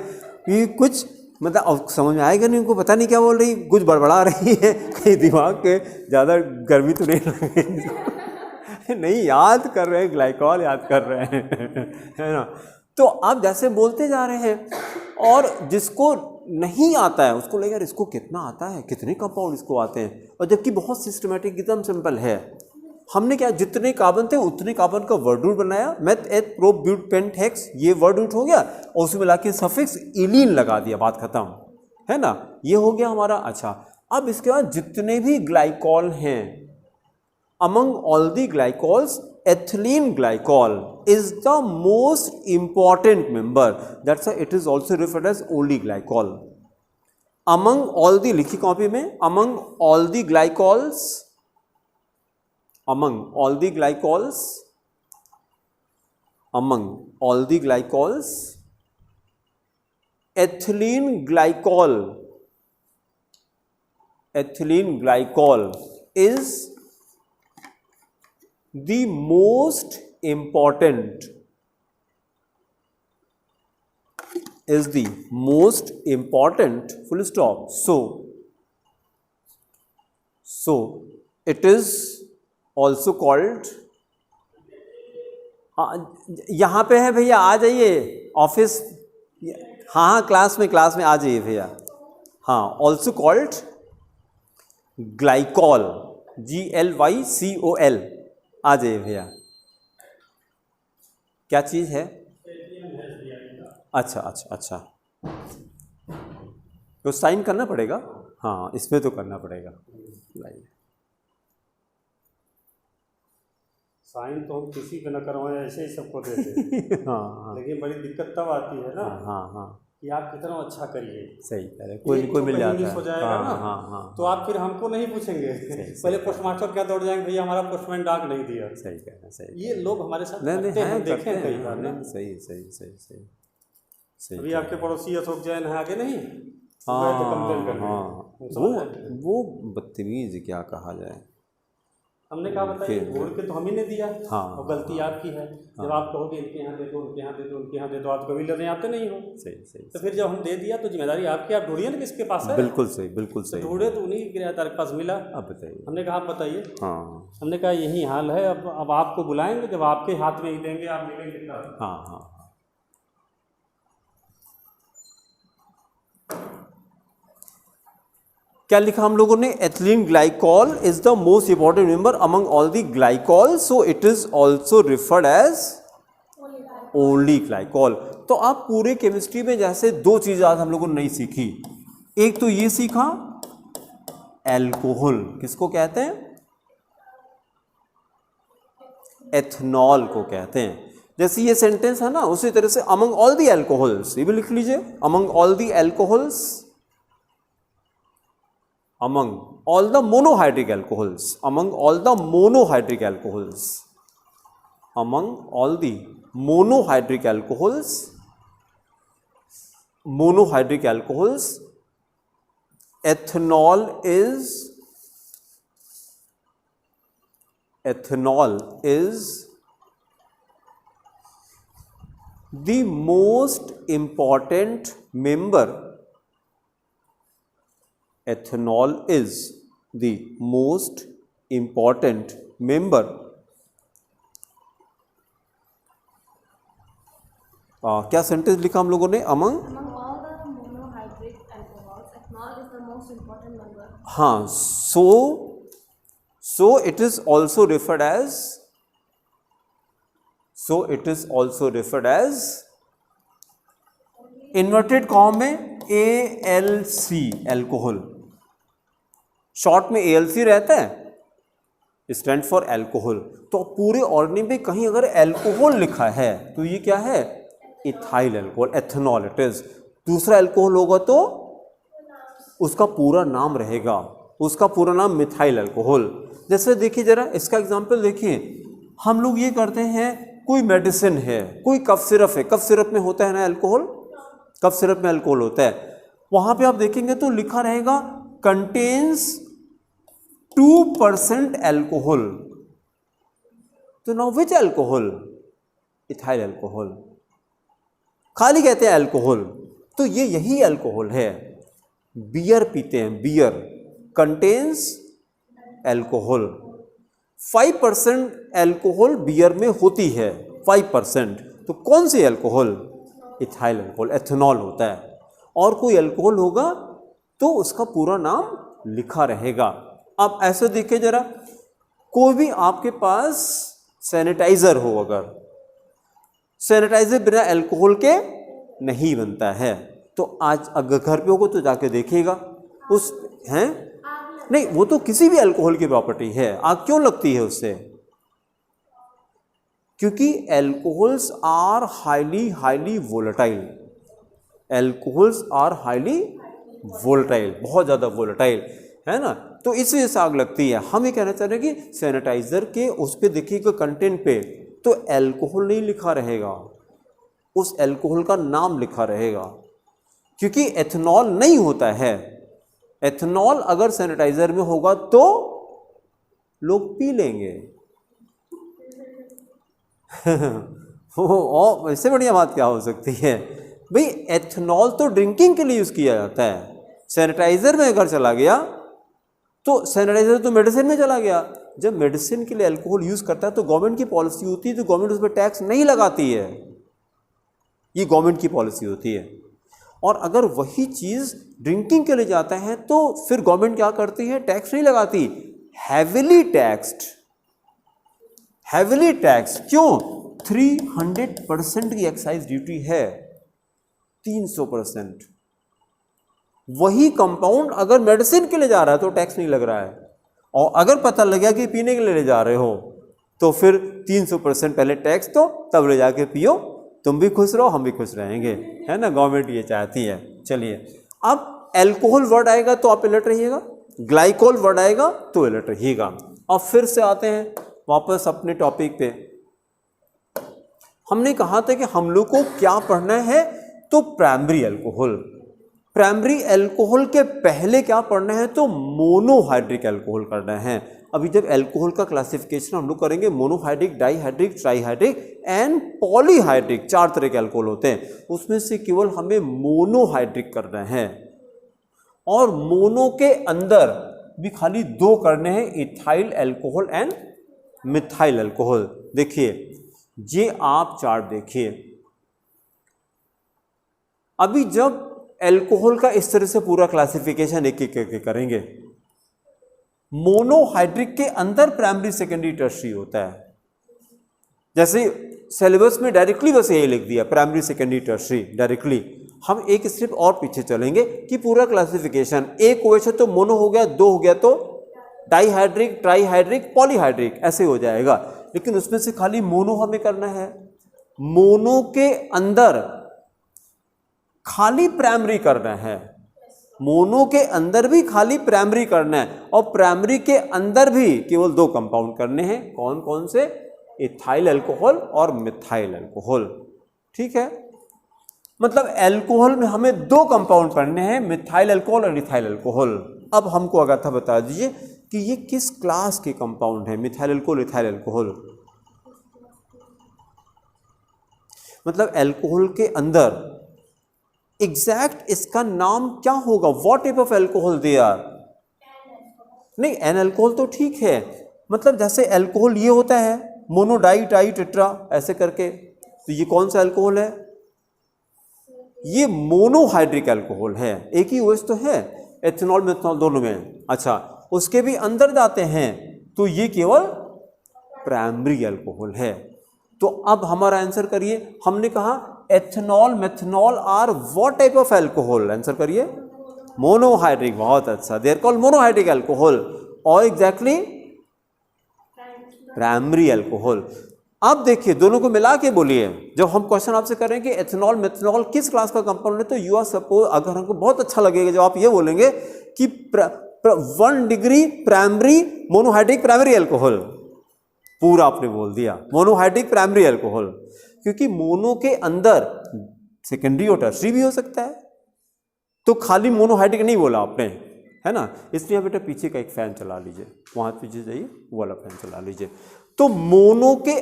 ये कुछ मतलब अब समझ में आएगा नहीं, उनको पता नहीं क्या बोल रही, कुछ बड़बड़ा रही है, कहीं दिमाग के ज़्यादा गर्मी तो नहीं लग रही नहीं, याद कर रहे हैं, ग्लाइकॉल याद कर रहे हैं है ना। तो आप जैसे बोलते जा रहे हैं, और जिसको नहीं आता है उसको लगेगा इसको कितना आता है, कितने कंपाउंड इसको आते हैं, और जबकि बहुत सिस्टमेटिक, एकदम सिंपल है। हमने क्या, जितने कार्बन थे उतने कार्बन का वर्ड रूट बनाया, meth eth pro but pent hex, ये वर्ड रूट हो गया, और उसमें लाके सफिक्स इलीन लगा दिया, बात खत्म, है ना, ये हो गया हमारा। अच्छा, अब इसके बाद जितने भी ग्लाइकॉल हैं, among all the glycols, ethylene glycol is the most important member, that's why it is also referred as only glycol. Among all the, लिखी कॉपी में, among all the glycols, among all the glycols, among all the glycols, ethylene glycol, ethylene glycol is the most important, is the most important, full stop. So it is also called, यहाँ पे है भैया, आ जाइए office, हाँ class में आ जाइए भैया। हाँ, also called ग्लाइकॉल, GLYCOL, आ जाइए भैया। क्या चीज़ है? अच्छा अच्छा अच्छा, तो साइन करना पड़ेगा, हाँ इसमें तो करना पड़ेगा, साइन तो हम किसी पे न करवाएं, ऐसे ही सबको दे दें हाँ, लेकिन बड़ी दिक्कत तब आती है ना, हाँ कि आप कितना अच्छा करिए, सही कह रहे, कोई मिल जाता है, हो जाएगा ना, हाँ, तो आप फिर हमको नहीं पूछेंगे, पहले पोस्टमास्टर क्या दौड़ जाएंगे, भैया हमारा पोस्टमैन डाक नहीं दिया। सही कह रहे, सही, ये लोग हमारे साथ नहीं हैं, देखे कई बार ना। सही। अभी आपके पड़ोसी अशोक जैन है आगे नहीं, हाँ, वो बदतमीज क्या कहा जाए। हमने कहा बताइए, बोल के तो हम ही ने दिया, हाँ, और गलती आपकी है। जब आप कहोगे इनके यहाँ दे दो, उनके यहाँ दे दो, उनके यहाँ दे दो, आप कभी लेने आते नहीं हो। सही। तो फिर जब हम दे दिया तो जिम्मेदारी आपकी, आप ढूंढिए ना किसके पास है। बिल्कुल सही। ढूंढे तो उन्हीं के किराएदार के पास मिला। अब बताइए, हमने कहा आप बताइए, हाँ, हमने कहा यही हाल है, अब आपको बुलाएंगे, जब आपके हाथ में ही देंगे, आप मिलेंगे। हाँ। क्या लिखा हम लोगों ने? Ethylene glycol is the most important member among all the glycol, so it is also referred as only glycol. तो आप पूरे केमिस्ट्री में जैसे दो चीज आज हम लोगों ने नहीं सीखी, एक तो ये सीखा एल्कोहल, किसको कहते हैं? एथनॉल को कहते हैं। जैसे ये सेंटेंस है ना, उसी तरह से अमंग ऑल द एल्कोहल्स, ये भी लिख लीजिए, among all the alcohols, among all the monohydric alcohols, among all the monohydric alcohols, among all the monohydric alcohols, ethanol is the most important member. Ethanol is the most important member. क्या sentence लिखा हम लोगों ने? among all the monohydric alcohols, ethanol is the most important member. हाँ, so it is also referred as inverted com में ALC, alcohol, short में ALC रहता है, स्टैंड फॉर एल्कोहल। तो पूरे ऑर्डनिंग में कहीं अगर एल्कोहल लिखा है तो ये क्या है, ethyl alcohol, ethanol it is. दूसरा एल्कोहल होगा तो उसका पूरा नाम रहेगा, उसका पूरा नाम मिथाइल एल्कोहल। जैसे देखिए जरा इसका एग्जांपल देखिए, हम लोग ये करते हैं, कोई मेडिसिन है, कोई कफ सिरप है, कफ सिरप में होता है ना एल्कोहल, कफ सिरप में एल्कोहल होता है, वहां पे आप देखेंगे तो लिखा रहेगा कंटेन्स 2% एल्कोहल। तो now which alcohol, ethyl alcohol, खाली कहते हैं एल्कोहल, तो ये यही एल्कोहल है। बियर पीते हैं, beer contains alcohol, 5% alcohol beer में होती है, 5%। तो कौन सी एल्कोहल, इथाइल एल्कोहल, एथेनॉल होता है। और कोई एल्कोहल होगा तो उसका पूरा नाम लिखा रहेगा। अब ऐसे देखिए जरा, कोई भी आपके पास सैनिटाइजर हो, अगर सैनिटाइजर बिना एल्कोहल के नहीं बनता है, तो आज अगर घर पे होगा तो जाके देखिएगा उस हैं, नहीं वो तो किसी भी अल्कोहल की प्रॉपर्टी है, आग क्यों लगती है उससे, क्योंकि alcohols are highly volatile, alcohols are highly volatile, बहुत ज़्यादा वोलेटाइल है ना, तो इस वजह से आग लगती है। हम ये कहना चाह रहे हैं कि सैनिटाइजर के उस पर देखिएगा कंटेंट पे तो एल्कोहल नहीं लिखा रहेगा, उस एल्कोहल का नाम लिखा रहेगा, क्योंकि एथेनॉल नहीं होता है। एथेनॉल अगर सैनिटाइजर में होगा तो लोग पी लेंगे और इससे बढ़िया बात क्या हो सकती है भाई, एथेनॉल तो ड्रिंकिंग के लिए यूज किया जाता है, सैनिटाइजर में अगर चला गया तो सैनिटाइजर तो मेडिसिन में चला गया। जब मेडिसिन के लिए अल्कोहल यूज करता है तो गवर्नमेंट की पॉलिसी होती है, तो गवर्नमेंट उस पर टैक्स नहीं लगाती है, ये गवर्नमेंट की पॉलिसी होती है। और अगर वही चीज ड्रिंकिंग के लिए जाता है तो फिर गवर्नमेंट क्या करती है, टैक्स नहीं लगाती, हैविली टैक्स्ड, हैविली टैक्स। क्यों, 300% की एक्साइज ड्यूटी है, 300%। वही कंपाउंड अगर मेडिसिन के लिए जा रहा है तो टैक्स नहीं लग रहा है, और अगर पता लग गया कि पीने के लिए ले जा रहे हो तो फिर 300% पहले टैक्स दो, तब ले जाके पियो, तुम भी खुश रहो हम भी खुश रहेंगे, है ना, गवर्नमेंट ये चाहती है। चलिए अब एल्कोहल वर्ड आएगा तो आप अलर्ट रहिएगा, ग्लाइकोल वर्ड आएगा तो अलर्ट रहिएगा। अब फिर से आते हैं वापस अपने टॉपिक पे। हमने कहा था कि हम लोग को क्या पढ़ना है, तो प्राइमरी एल्कोहल, प्राइमरी एल्कोहल के पहले क्या पढ़ना है, तो मोनोहाइड्रिक एल्कोहल करना है। अभी जब एल्कोहल का क्लासिफिकेशन हम लोग करेंगे, monohydric, dihydric, trihydric and polyhydric, 4 तरह के एल्कोहल होते हैं, उसमें से केवल हमें मोनोहाइड्रिक करना है। और मोनो के अंदर भी खाली 2 करने हैं, ethyl alcohol and methyl alcohol. देखिए ये आप चार्ट देखिए, अभी जब एल्कोहल का इस तरह से पूरा क्लासिफिकेशन एक एक करके करेंगे, मोनोहाइड्रिक के अंदर प्राइमरी, सेकेंडरी, टर्शियरी होता है। जैसे सिलेबस में डायरेक्टली बस यही लिख दिया, प्राइमरी, सेकेंडरी, टर्शियरी डायरेक्टली। हम एक स्टेप और पीछे चलेंगे कि पूरा क्लासिफिकेशन, एक OH है तो मोनो हो गया, 2 हो गया तो डाईहाइड्रिक, ट्राईहाइड्रिक, पॉलीहाइड्रिक, ऐसे हो जाएगा। लेकिन उसमें से खाली मोनो हमें करना है, मोनो के अंदर खाली प्राइमरी करना है, मोनो के अंदर भी खाली प्राइमरी करना है, और प्राइमरी के अंदर भी केवल 2 कंपाउंड करने हैं। कौन कौन से, इथाइल अल्कोहल और मिथाइल अल्कोहल। ठीक है, मतलब अल्कोहल में हमें 2 कंपाउंड करने हैं, मिथाइल अल्कोहल और इथाइल अल्कोहल। अब हमको अगर था बता दीजिए कि ये किस क्लास के कंपाउंड है, मिथाइल अल्कोहल, इथाइल अल्कोहल। मतलब अल्कोहल के अंदर एग्जैक्ट इसका नाम क्या होगा, what type of alcohol they are. नहीं, एन अल्कोहल तो ठीक है, मतलब जैसे अल्कोहल ये होता है मोनो, डाई, ट्राई, टेट्रा ऐसे करके, तो ये कौन सा अल्कोहल है, ये मोनोहाइड्रिक अल्कोहल है। एक ही OH तो है, एथेनॉल मेथनॉल दोनों में। अच्छा, उसके भी अंदर जाते हैं तो ये केवल प्राइमरी अल्कोहल है। तो अब हमारा आंसर करिए, हमने कहा ethanol, methanol are what type of alcohol, answer करिए मोनोहाइड्रिक। बहुत अच्छा, they are called monohydric alcohol. और एग्जैक्टली प्राइमरी अल्कोहल। अब देखिए दोनों को मिला के बोलिए, जब हम क्वेश्चन आपसे करें कि एथेनॉल मेथनॉल किस क्लास का कंपाउंड है, तो यू आर सपोज, अगर हमको बहुत अच्छा लगेगा जब आप ये बोलेंगे कि 1 degree primary monohydric primary alcohol, पूरा आपने बोल दिया मोनोहाइड्रिक प्राइमरी अल्कोहल, क्योंकि मोनो के अंदर सेकेंडरी और टर्सरी भी हो सकता है, तो खाली मोनोहाइड्रिक नहीं बोला आपने, है ना। इसलिए बेटा पीछे का एक फैन चला लीजिए, वहां पीछे जाइए, वो वाला फैन चला लीजिए। तो मोनो के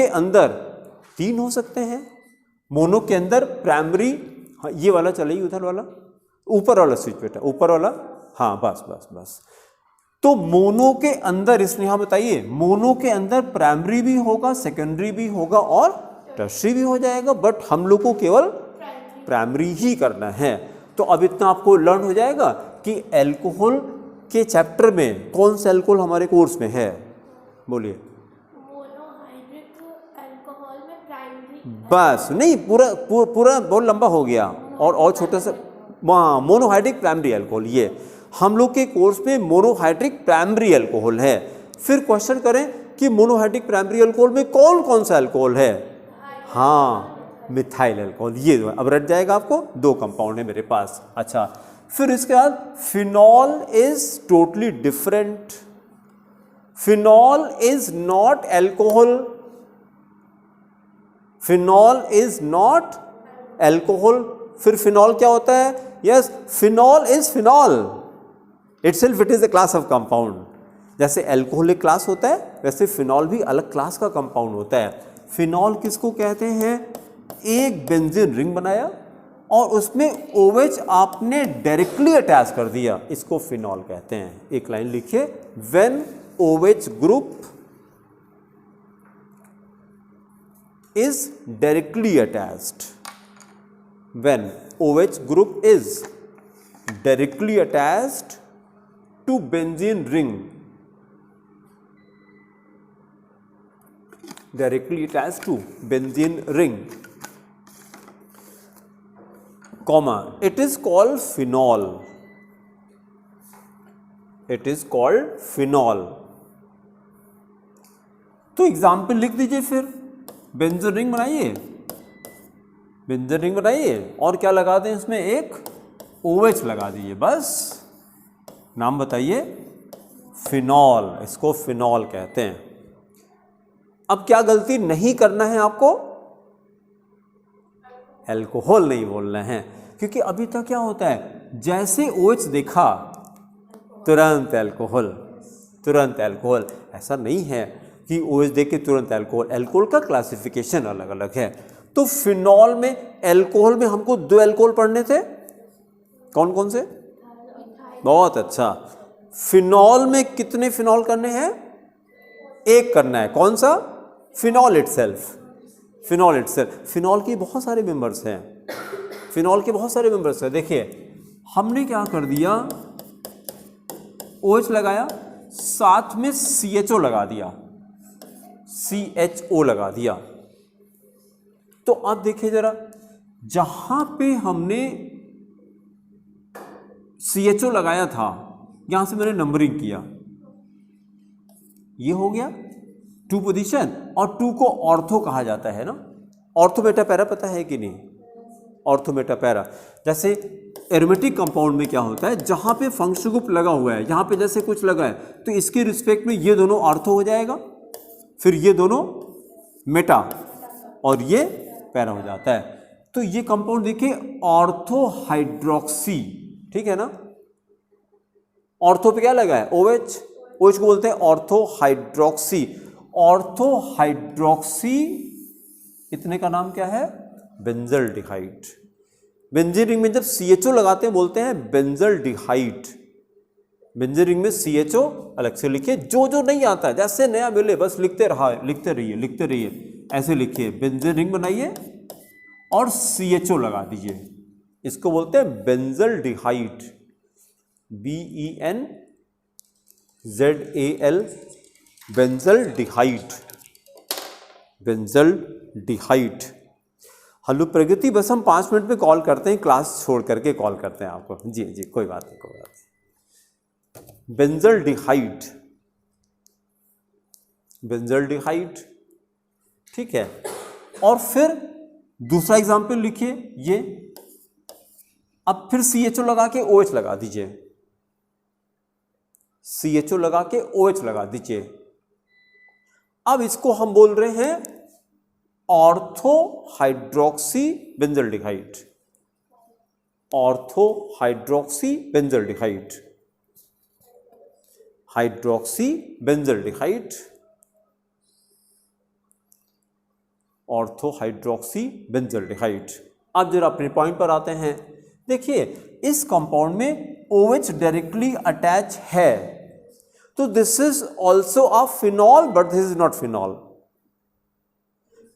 अंदर 3 हो सकते हैं, मोनो के अंदर प्राइमरी, हाँ ये वाला चलाइए, उधर वाला ऊपर वाला स्विच बेटा, ऊपर वाला, हाँ बस बस बस। तो मोनो के अंदर, इसने हाँ बताइए, मोनो के अंदर प्राइमरी भी होगा, सेकेंडरी भी होगा और टर्सरी भी हो जाएगा, बट हम लोग को केवल प्राइमरी ही करना है। तो अब इतना आपको लर्न हो जाएगा कि एल्कोहल के चैप्टर में कौन सा एल्कोहल हमारे कोर्स में है, बोलिए। मोनोहाइड्रिक अल्कोहल में प्राइमरी, बस नहीं, पूरा बहुत लंबा हो गया, और छोटा सा, वहाँ मोनोहाइड्रिक प्राइमरी अल्कोहल, ये हम लोग के कोर्स में मोनोहाइड्रिक प्राइमरी अल्कोहल है। फिर क्वेश्चन करें कि मोनोहाइड्रिक प्राइमरी अल्कोहल में कौन कौन सा अल्कोहल है, हाँ मिथाइल अल्कोहल, ये अब रट जाएगा आपको, 2 कंपाउंड है मेरे पास। अच्छा, फिर इसके बाद phenol is totally different, phenol is not alcohol, phenol is not alcohol. फिर फिनॉल क्या होता है, yes phenol is phenol itself, it is a class of compound. जैसे अल्कोहल एक क्लास होता है, वैसे फिनॉल भी अलग क्लास का कंपाउंड होता है। फिनॉल किसको कहते हैं, एक बेंजीन रिंग बनाया और उसमें OH आपने डायरेक्टली अटैच कर दिया, इसको फिनॉल कहते हैं। एक लाइन लिखिए, when OH group is directly attached, when OH group is directly attached to benzene ring, directly attached to benzene ring, comma, it is called phenol, it is called phenol। तो example लिख दीजिए, फिर benzene ring बनाइए, benzene ring बनाइए और क्या लगा दें इसमें, एक OH लगा दीजिए, बस नाम बताइए, फिनॉल, इसको फिनॉल कहते हैं। अब क्या गलती नहीं करना है आपको, अल्कोहल नहीं बोलना है, क्योंकि अभी तक क्या होता है, जैसे OH देखा तुरंत अल्कोहल, तुरंत अल्कोहल, ऐसा नहीं है कि OH देख के तुरंत अल्कोहल, अल्कोहल का क्लासिफिकेशन अलग अलग है। तो फिनॉल में, अल्कोहल में हमको 2 अल्कोहल पढ़ने थे, कौन कौन से, बहुत अच्छा। फिनॉल में कितने फिनॉल करने हैं, 1 करना है, कौन सा, phenol itself, phenol itself. Phenol के बहुत सारे मेंबर्स हैं, फिनॉल के बहुत सारे मेंबर्स हैं। देखिए हमने क्या कर दिया, OH लगाया, साथ में CHO लगा दिया, CHO लगा दिया। तो अब देखिए जरा, जहां पे हमने CHO लगाया था, यहां से मैंने नंबरिंग किया, ये हो गया 2 पोजीशन, और 2 को ऑर्थो कहा जाता है ना, ऑर्थो मेटा पैरा पता है कि नहीं, ऑर्थो मेटा पैरा। जैसे एरोमेटिक कंपाउंड में क्या होता है, जहां पे फंक्शनल ग्रुप लगा हुआ है, यहां पे जैसे कुछ लगा है, तो इसके रिस्पेक्ट में ये दोनों ऑर्थो हो जाएगा, फिर ये दोनों मेटा और ये पैरा हो जाता है। तो ये कंपाउंड देखिए, ऑर्थो हाइड्रोक्सी, ठीक है ना, ऑर्थो पे क्या लगा है, OH, OH को बोलते हैं ऑर्थो हाइड्रोक्सी। ऑर्थो हाइड्रोक्सी, इतने का नाम क्या है, बेंजल्डिहाइड। बेंजीन रिंग में जब CHO लगाते हैं बोलते हैं बेंजल्डिहाइड। बेंजीन रिंग में CHO अलग से लिखिए, जो जो नहीं आता है जैसे नया मिले बस लिखते रहिए, लिखते रहिए, ऐसे लिखिए, बेंजीन रिंग बनाइए और CHO लगा दीजिए, इसको बोलते हैं benzaldehyde, BENZAL, benzaldehyde, benzaldehyde. Hello Pragati, बस हम 5 मिनट में कॉल करते हैं, क्लास छोड़ करके कॉल करते हैं आपको। जी जी, कोई बात नहीं, कोई बात नहीं। बेंजल्डिहाइड, बेंजल्डिहाइड, ठीक है। और फिर दूसरा एग्जाम्पल लिखिए ये, अब फिर CHO लगा के OH लगा दीजिए, CHO लगा के OH लगा दीजिए। अब इसको हम बोल रहे हैं ortho hydroxy benzaldehyde, ortho hydroxy benzaldehyde, hydroxy benzaldehyde, ortho hydroxy benzaldehyde. अब जरा अपने पॉइंट पर आते हैं। देखिए इस कंपाउंड में OH डायरेक्टली अटैच है, तो this is also a phenol, but this is not phenol,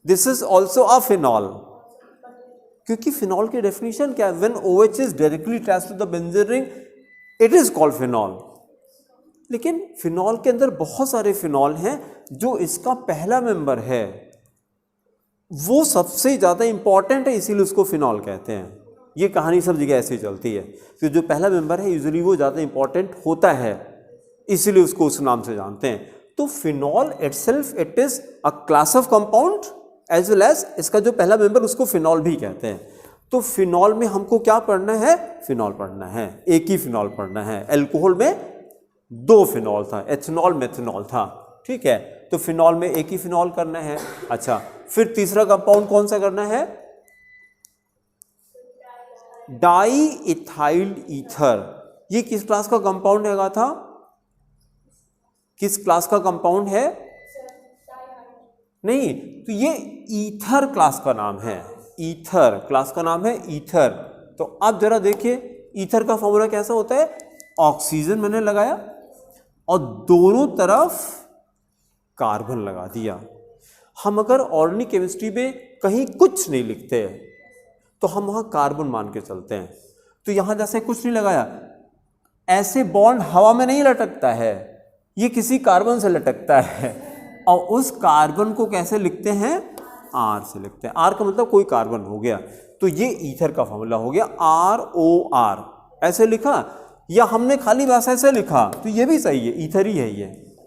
this is also a phenol, क्योंकि फिनॉल की डेफिनेशन क्या है? When OH is directly attached to the benzene ring it is called phenol. लेकिन phenol के अंदर बहुत सारे phenol हैं, जो इसका पहला मेंबर है वो सबसे ज़्यादा इंपॉर्टेंट है, इसीलिए उसको फिनॉल कहते हैं। ये कहानी सब जगह ऐसे ही चलती है, तो जो पहला मेंबर है यूजुअली वो ज़्यादा इंपॉर्टेंट होता है, इसीलिए उसको उस नाम से जानते हैं। तो phenol itself it is a class of compound as well as इसका जो पहला मेंबर उसको फिनॉल भी कहते हैं। तो फिनॉल में हमको क्या पढ़ना है? फिनॉल पढ़ना है, एक ही फिनॉल पढ़ना है। एल्कोहल में 2 फिनॉल था, एथेनॉल मेथेनॉल था, ठीक है। तो फिनॉल में एक ही फिनॉल करना है। अच्छा, फिर तीसरा कंपाउंड कौन सा करना है? Di ethyl ether. ये किस क्लास का कंपाउंड हैगा था? किस क्लास का कंपाउंड है? नहीं, तो ये ईथर क्लास का नाम है, ईथर क्लास का नाम है ईथर। तो अब जरा देखिए ईथर का फॉर्मूला कैसा होता है? ऑक्सीजन मैंने लगाया और दोनों तरफ कार्बन लगा दिया। हम अगर ऑर्गेनिक केमिस्ट्री में कहीं कुछ नहीं लिखते तो हम वहां कार्बन मान के चलते हैं। तो यहां जैसे कुछ नहीं लगाया, ऐसे बॉन्ड हवा में नहीं लटकता है, ये किसी कार्बन से लटकता है, और उस कार्बन को कैसे लिखते हैं? R से लिखते हैं। R का मतलब कोई कार्बन हो गया। तो ये ईथर का फॉर्मूला हो गया, ROR ऐसे लिखा, या हमने खाली बस ऐसे लिखा तो ये भी सही है, ईथर ही है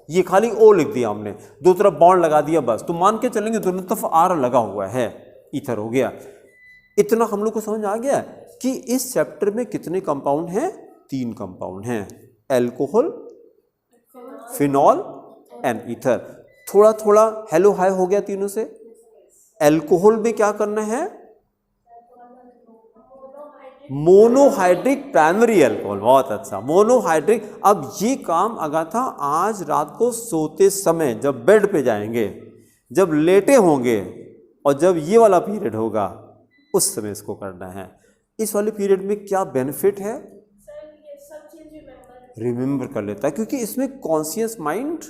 ये खाली O लिख दिया हमने, दो तरफ बॉन्ड लगा दिया बस, तो मान के चलेंगे दोनों तरफ R लगा हुआ है, ईथर हो गया। इतना हम लोग को समझ आ गया कि इस चैप्टर में कितने कंपाउंड हैं? 3 कंपाउंड हैं, एल्कोहल, फिनॉल एंड ईथर। थोड़ा थोड़ा हेलो हाय हो गया तीनों से। एल्कोहल में क्या करना है? मोनोहाइड्रिक प्राइमरी एल्कोहल, बहुत अच्छा, मोनोहाइड्रिक। अब ये काम अगाथा आज रात को सोते समय जब बेड पे जाएंगे, जब लेटे होंगे और जब ये वाला पीरियड होगा उस समय इसको करना है। इस वाले पीरियड में क्या बेनिफिट है? रिमेंबर कर लेता है, क्योंकि इसमें कॉन्शियस माइंड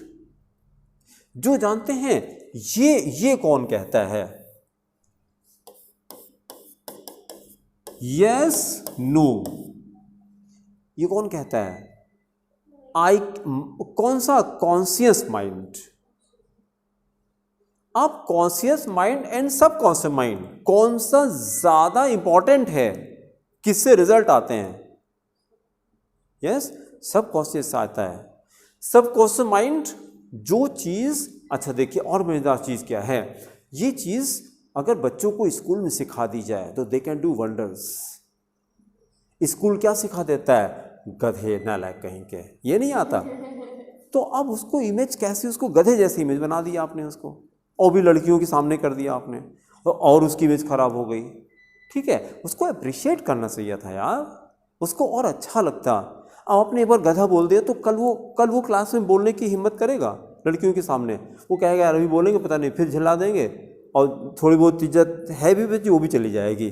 जो जानते हैं ये कौन कहता है? यस नो, ये कौन कहता है? कौन सा? Conscious mind. अब कॉन्शियस माइंड एंड सब कॉन्शियस माइंड कौन सा ज्यादा इंपॉर्टेंट है? किससे रिजल्ट आते हैं? यस, सब कॉन्शियस आता है। सब कॉन्शियस माइंड जो चीज, अच्छा देखिए और मजेदार चीज क्या है, ये चीज अगर बच्चों को स्कूल में सिखा दी जाए तो they can do wonders. School क्या सिखा देता है? गधे, नालायक कहीं के, ये नहीं आता। तो अब उसको इमेज कैसे, उसको गधे जैसी इमेज बना दिया आपने उसको, और भी लड़कियों के सामने कर दिया आपने, और उसकी इमेज खराब हो गई। ठीक है, उसको अप्रिशिएट करना चाहिए था यार, उसको और अच्छा लगता। अब आपने एक बार गधा बोल दिया तो कल वो क्लास में बोलने की हिम्मत करेगा लड़कियों के सामने? वो कहेगा यार अभी बोलेंगे पता नहीं, फिर झिला देंगे, और थोड़ी बहुत इज्जत है भी बच्ची वो भी चली जाएगी,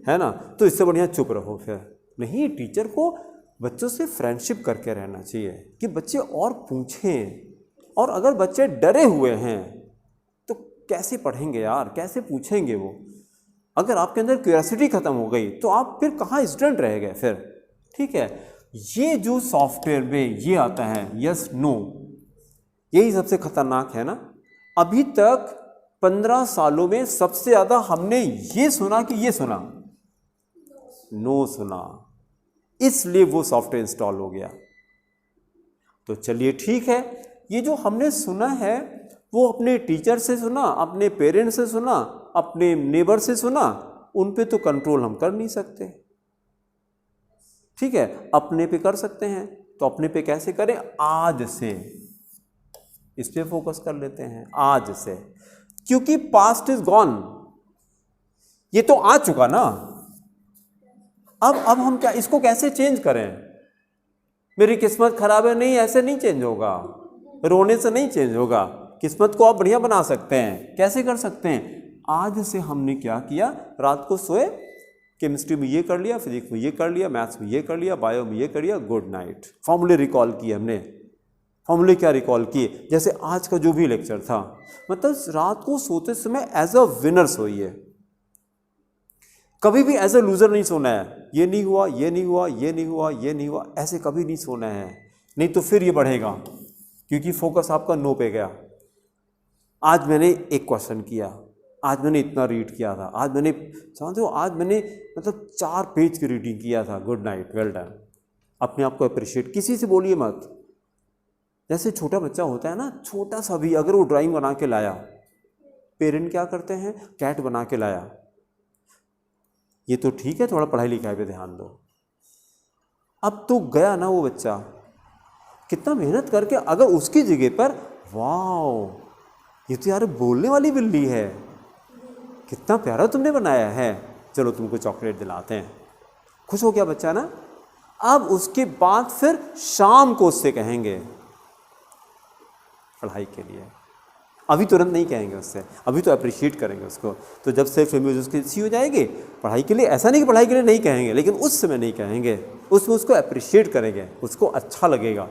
है ना। तो इससे बढ़िया चुप रहो। फिर नहीं, टीचर को बच्चों से फ्रेंडशिप करके रहना चाहिए कि बच्चे और पूछें। और अगर बच्चे डरे हुए हैं तो कैसे पढ़ेंगे यार, कैसे पूछेंगे वो? अगर आपके अंदर क्यूरियोसिटी खत्म हो गई तो आप फिर कहाँ स्टूडेंट रह गए फिर? ठीक है, ये जो सॉफ्टवेयर में ये आता है यस नो, यही सबसे खतरनाक है ना। अभी तक 15 सालों में सबसे ज़्यादा हमने ये सुना कि ये सुना, नो सुना, इसलिए वो सॉफ्टवेयर इंस्टॉल हो गया। तो चलिए ठीक है, ये जो हमने सुना है वो अपने टीचर से सुना, अपने पेरेंट्स से सुना, अपने नेबर से सुना, उन पे तो कंट्रोल हम कर नहीं सकते, ठीक है। अपने पे कर सकते हैं, तो अपने पे कैसे करें? आज से इस पे फोकस कर लेते हैं, आज से, क्योंकि पास्ट इज गॉन, ये तो आ चुका ना। अब हम क्या इसको कैसे चेंज करें? मेरी किस्मत खराब है, नहीं, ऐसे नहीं चेंज होगा, रोने से नहीं चेंज होगा। किस्मत को आप बढ़िया बना सकते हैं। कैसे कर सकते हैं? आज से हमने क्या किया, रात को सोए, केमिस्ट्री में ये कर लिया, फिजिक्स में ये कर लिया, मैथ्स में ये कर लिया, बायो में ये कर लिया, गुड नाइट। फॉर्मूले रिकॉल किए हमने। फॉर्मूले क्या रिकॉल किए? जैसे आज का जो भी लेक्चर था, मतलब रात को सोते समय एज अ विनर सोइए, कभी भी एज अ लूजर नहीं सोना है। ये नहीं हुआ, ये नहीं हुआ, ये नहीं हुआ, ये नहीं हुआ, ऐसे कभी नहीं सोना है, नहीं तो फिर ये बढ़ेगा, क्योंकि फोकस आपका नो पे गया। आज मैंने एक क्वेश्चन किया, आज मैंने इतना रीड किया था, आज मैंने, समझते हो, आज मैंने मतलब 4 पेज की रीडिंग किया था, गुड नाइट, वेल डन। अपने आप को अप्रिशिएट, किसी से बोलिए मत। जैसे छोटा बच्चा होता है ना, छोटा सा भी अगर वो ड्राइंग बना के लाया, पेरेंट क्या करते हैं, कैट बना के लाया, ये तो ठीक है, थोड़ा पढ़ाई लिखाई पे ध्यान दो। अब तो गया ना वो बच्चा, कितना मेहनत करके, अगर उसकी जगह पर, वाह ये तो यार बोलने वाली बिल्ली है, कितना प्यारा तुमने बनाया है, चलो तुमको चॉकलेट दिलाते हैं, खुश हो गया बच्चा ना। अब उसके बाद फिर शाम को उससे कहेंगे पढ़ाई के लिए, अभी तुरंत नहीं कहेंगे उससे, अभी तो अप्रिशिएट करेंगे उसको। तो जब सेल्फ इमेज उसकी अच्छी हो जाएगी, पढ़ाई के लिए, ऐसा नहीं कि पढ़ाई के लिए नहीं कहेंगे, लेकिन उस समय नहीं कहेंगे, उसमें उसको अप्रिशिएट करेंगे, उसको अच्छा लगेगा।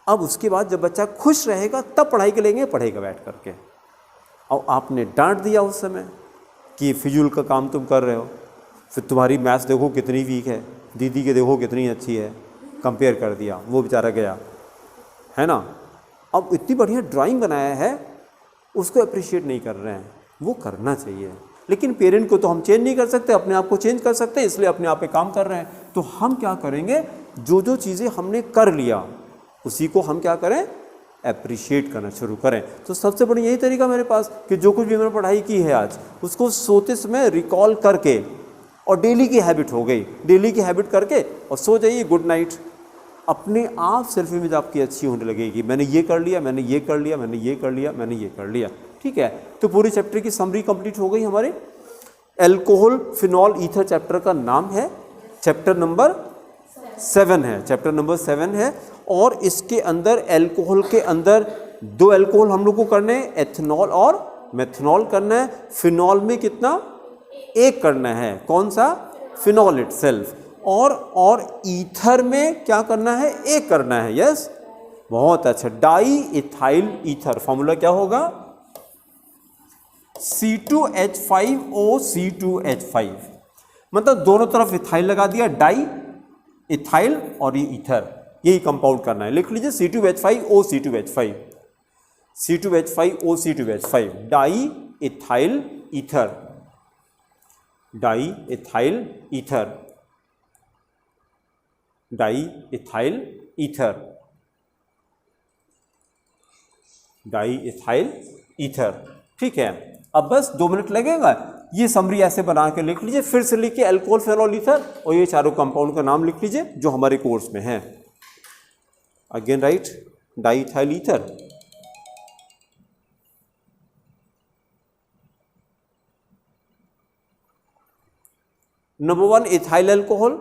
अब उसके बाद जब बच्चा खुश रहेगा तब पढ़ाई के लेंगे, पढ़ेगा बैठ करके। और आपने डांट दिया उस समय कि फिजूल का काम तुम कर रहे हो, फिर तुम्हारी मैथ्स देखो कितनी वीक है, दीदी के देखो कितनी अच्छी है, कंपेयर कर दिया, वो बेचारा गया, है ना। अब इतनी बढ़िया ड्राइंग बनाया है, उसको अप्रिशिएट नहीं कर रहे हैं, वो करना चाहिए। लेकिन पेरेंट को तो हम चेंज नहीं कर सकते, अपने आप को चेंज कर सकते, इसलिए अपने आप पे काम कर रहे हैं। तो हम क्या करेंगे, जो जो चीज़ें हमने कर लिया उसी को हम क्या करें, अप्रिशिएट करना शुरू करें। तो सबसे बड़ी यही तरीका मेरे पास कि जो कुछ भी मैंने पढ़ाई की है आज, उसको सोते समय रिकॉल करके, और डेली की हैबिट हो गई, डेली की हैबिट करके और सो जाइए, गुड नाइट। अपने आप सेल्फ इमेज आपकी अच्छी होने लगेगी, मैंने ये कर लिया, मैंने ये कर लिया, मैंने ये कर लिया, मैंने ये कर लिया, ठीक है। तो पूरे चैप्टर की समरी कंप्लीट हो गई हमारे। एल्कोहल फिनॉल ईथर चैप्टर का नाम है, चैप्टर नंबर 7 है, चैप्टर नंबर 7 है। और इसके अंदर एल्कोहल के अंदर 2 एल्कोहल हम लोग को करने हैं, एथेनॉल और मेथनॉल करना है। फिनॉल में कितना, 1 करना है, कौन सा, फिनॉल इटसेल्फ। और ईथर में क्या करना है, 1 करना है, यस, बहुत अच्छा। डाई इथाइल ईथर, फॉर्मूला क्या होगा, C2H5O, मतलब दोनों तरफ इथाइल लगा दिया, डाई इथाइल और ये ईथर, यही कंपाउंड करना है। लिख लीजिए C2H5O, C2H5O, di ethyl ether, di ethyl ether, di ethyl ether, di ethyl ether, ठीक है। अब बस 2 मिनट लगेगा, ये समरी ऐसे बना के लिख लीजिए। फिर से लिखिए अल्कोहल फेनॉल ईथर, और ये चारों कंपाउंड का नाम लिख लीजिए जो हमारे कोर्स में है। Again right, di ethyl ether, number 1 ethyl alcohol,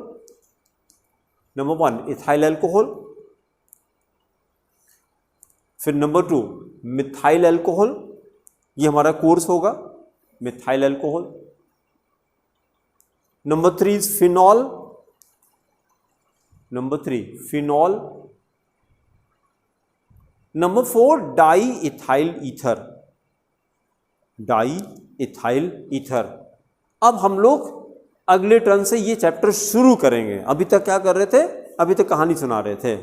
number 1 ethyl alcohol, फिर नंबर 2 मिथाइल अल्कोहल, ये हमारा कोर्स होगा, methyl alcohol. Number 3 phenol, number 3 phenol. Number 4 di ethyl ether, di ethyl ether. अब हम लोग अगले टर्न से ये चैप्टर शुरू करेंगे। अभी तक क्या कर रहे थे, अभी तक कहानी सुना रहे थे।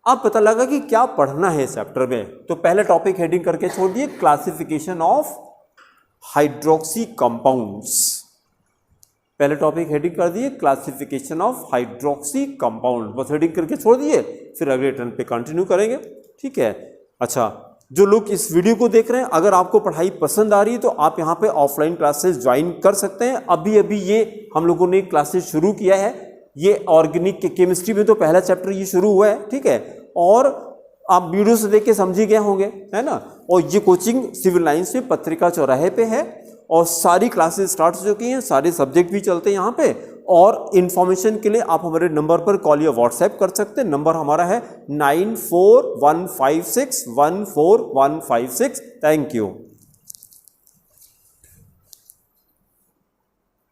अब पता लगा कि क्या पढ़ना है इस चैप्टर में, तो पहले टॉपिक हेडिंग करके छोड़ दिए, क्लासिफिकेशन ऑफ हाइड्रोक्सी कंपाउंड्स। पहले टॉपिक हेडिंग कर दिए, क्लासिफिकेशन ऑफ हाइड्रोक्सी कंपाउंड, बस हेडिंग करके छोड़ दिए, फिर अगले टर्न पे कंटिन्यू करेंगे, ठीक है। अच्छा, जो लोग इस वीडियो को देख रहे हैं, अगर आपको पढ़ाई पसंद आ रही है तो आप यहाँ पे ऑफलाइन क्लासेस ज्वाइन कर सकते हैं। अभी अभी ये हम लोगों ने क्लासेस शुरू किया है, ये ऑर्गेनिक केमिस्ट्री में तो पहला चैप्टर ये शुरू हुआ है, ठीक है, और आप वीडियो से देख के समझ ही गए होंगे, है ना। और ये कोचिंग सिविल लाइंस में पत्रिका चौराहे पे है और सारी क्लासेस स्टार्ट हो चुकी हैं, सारे सब्जेक्ट भी चलते हैं यहाँ पे। और इन्फॉर्मेशन के लिए आप हमारे नंबर पर कॉल या व्हाट्सएप कर सकते हैं। नंबर हमारा है 9415614156। Thank you.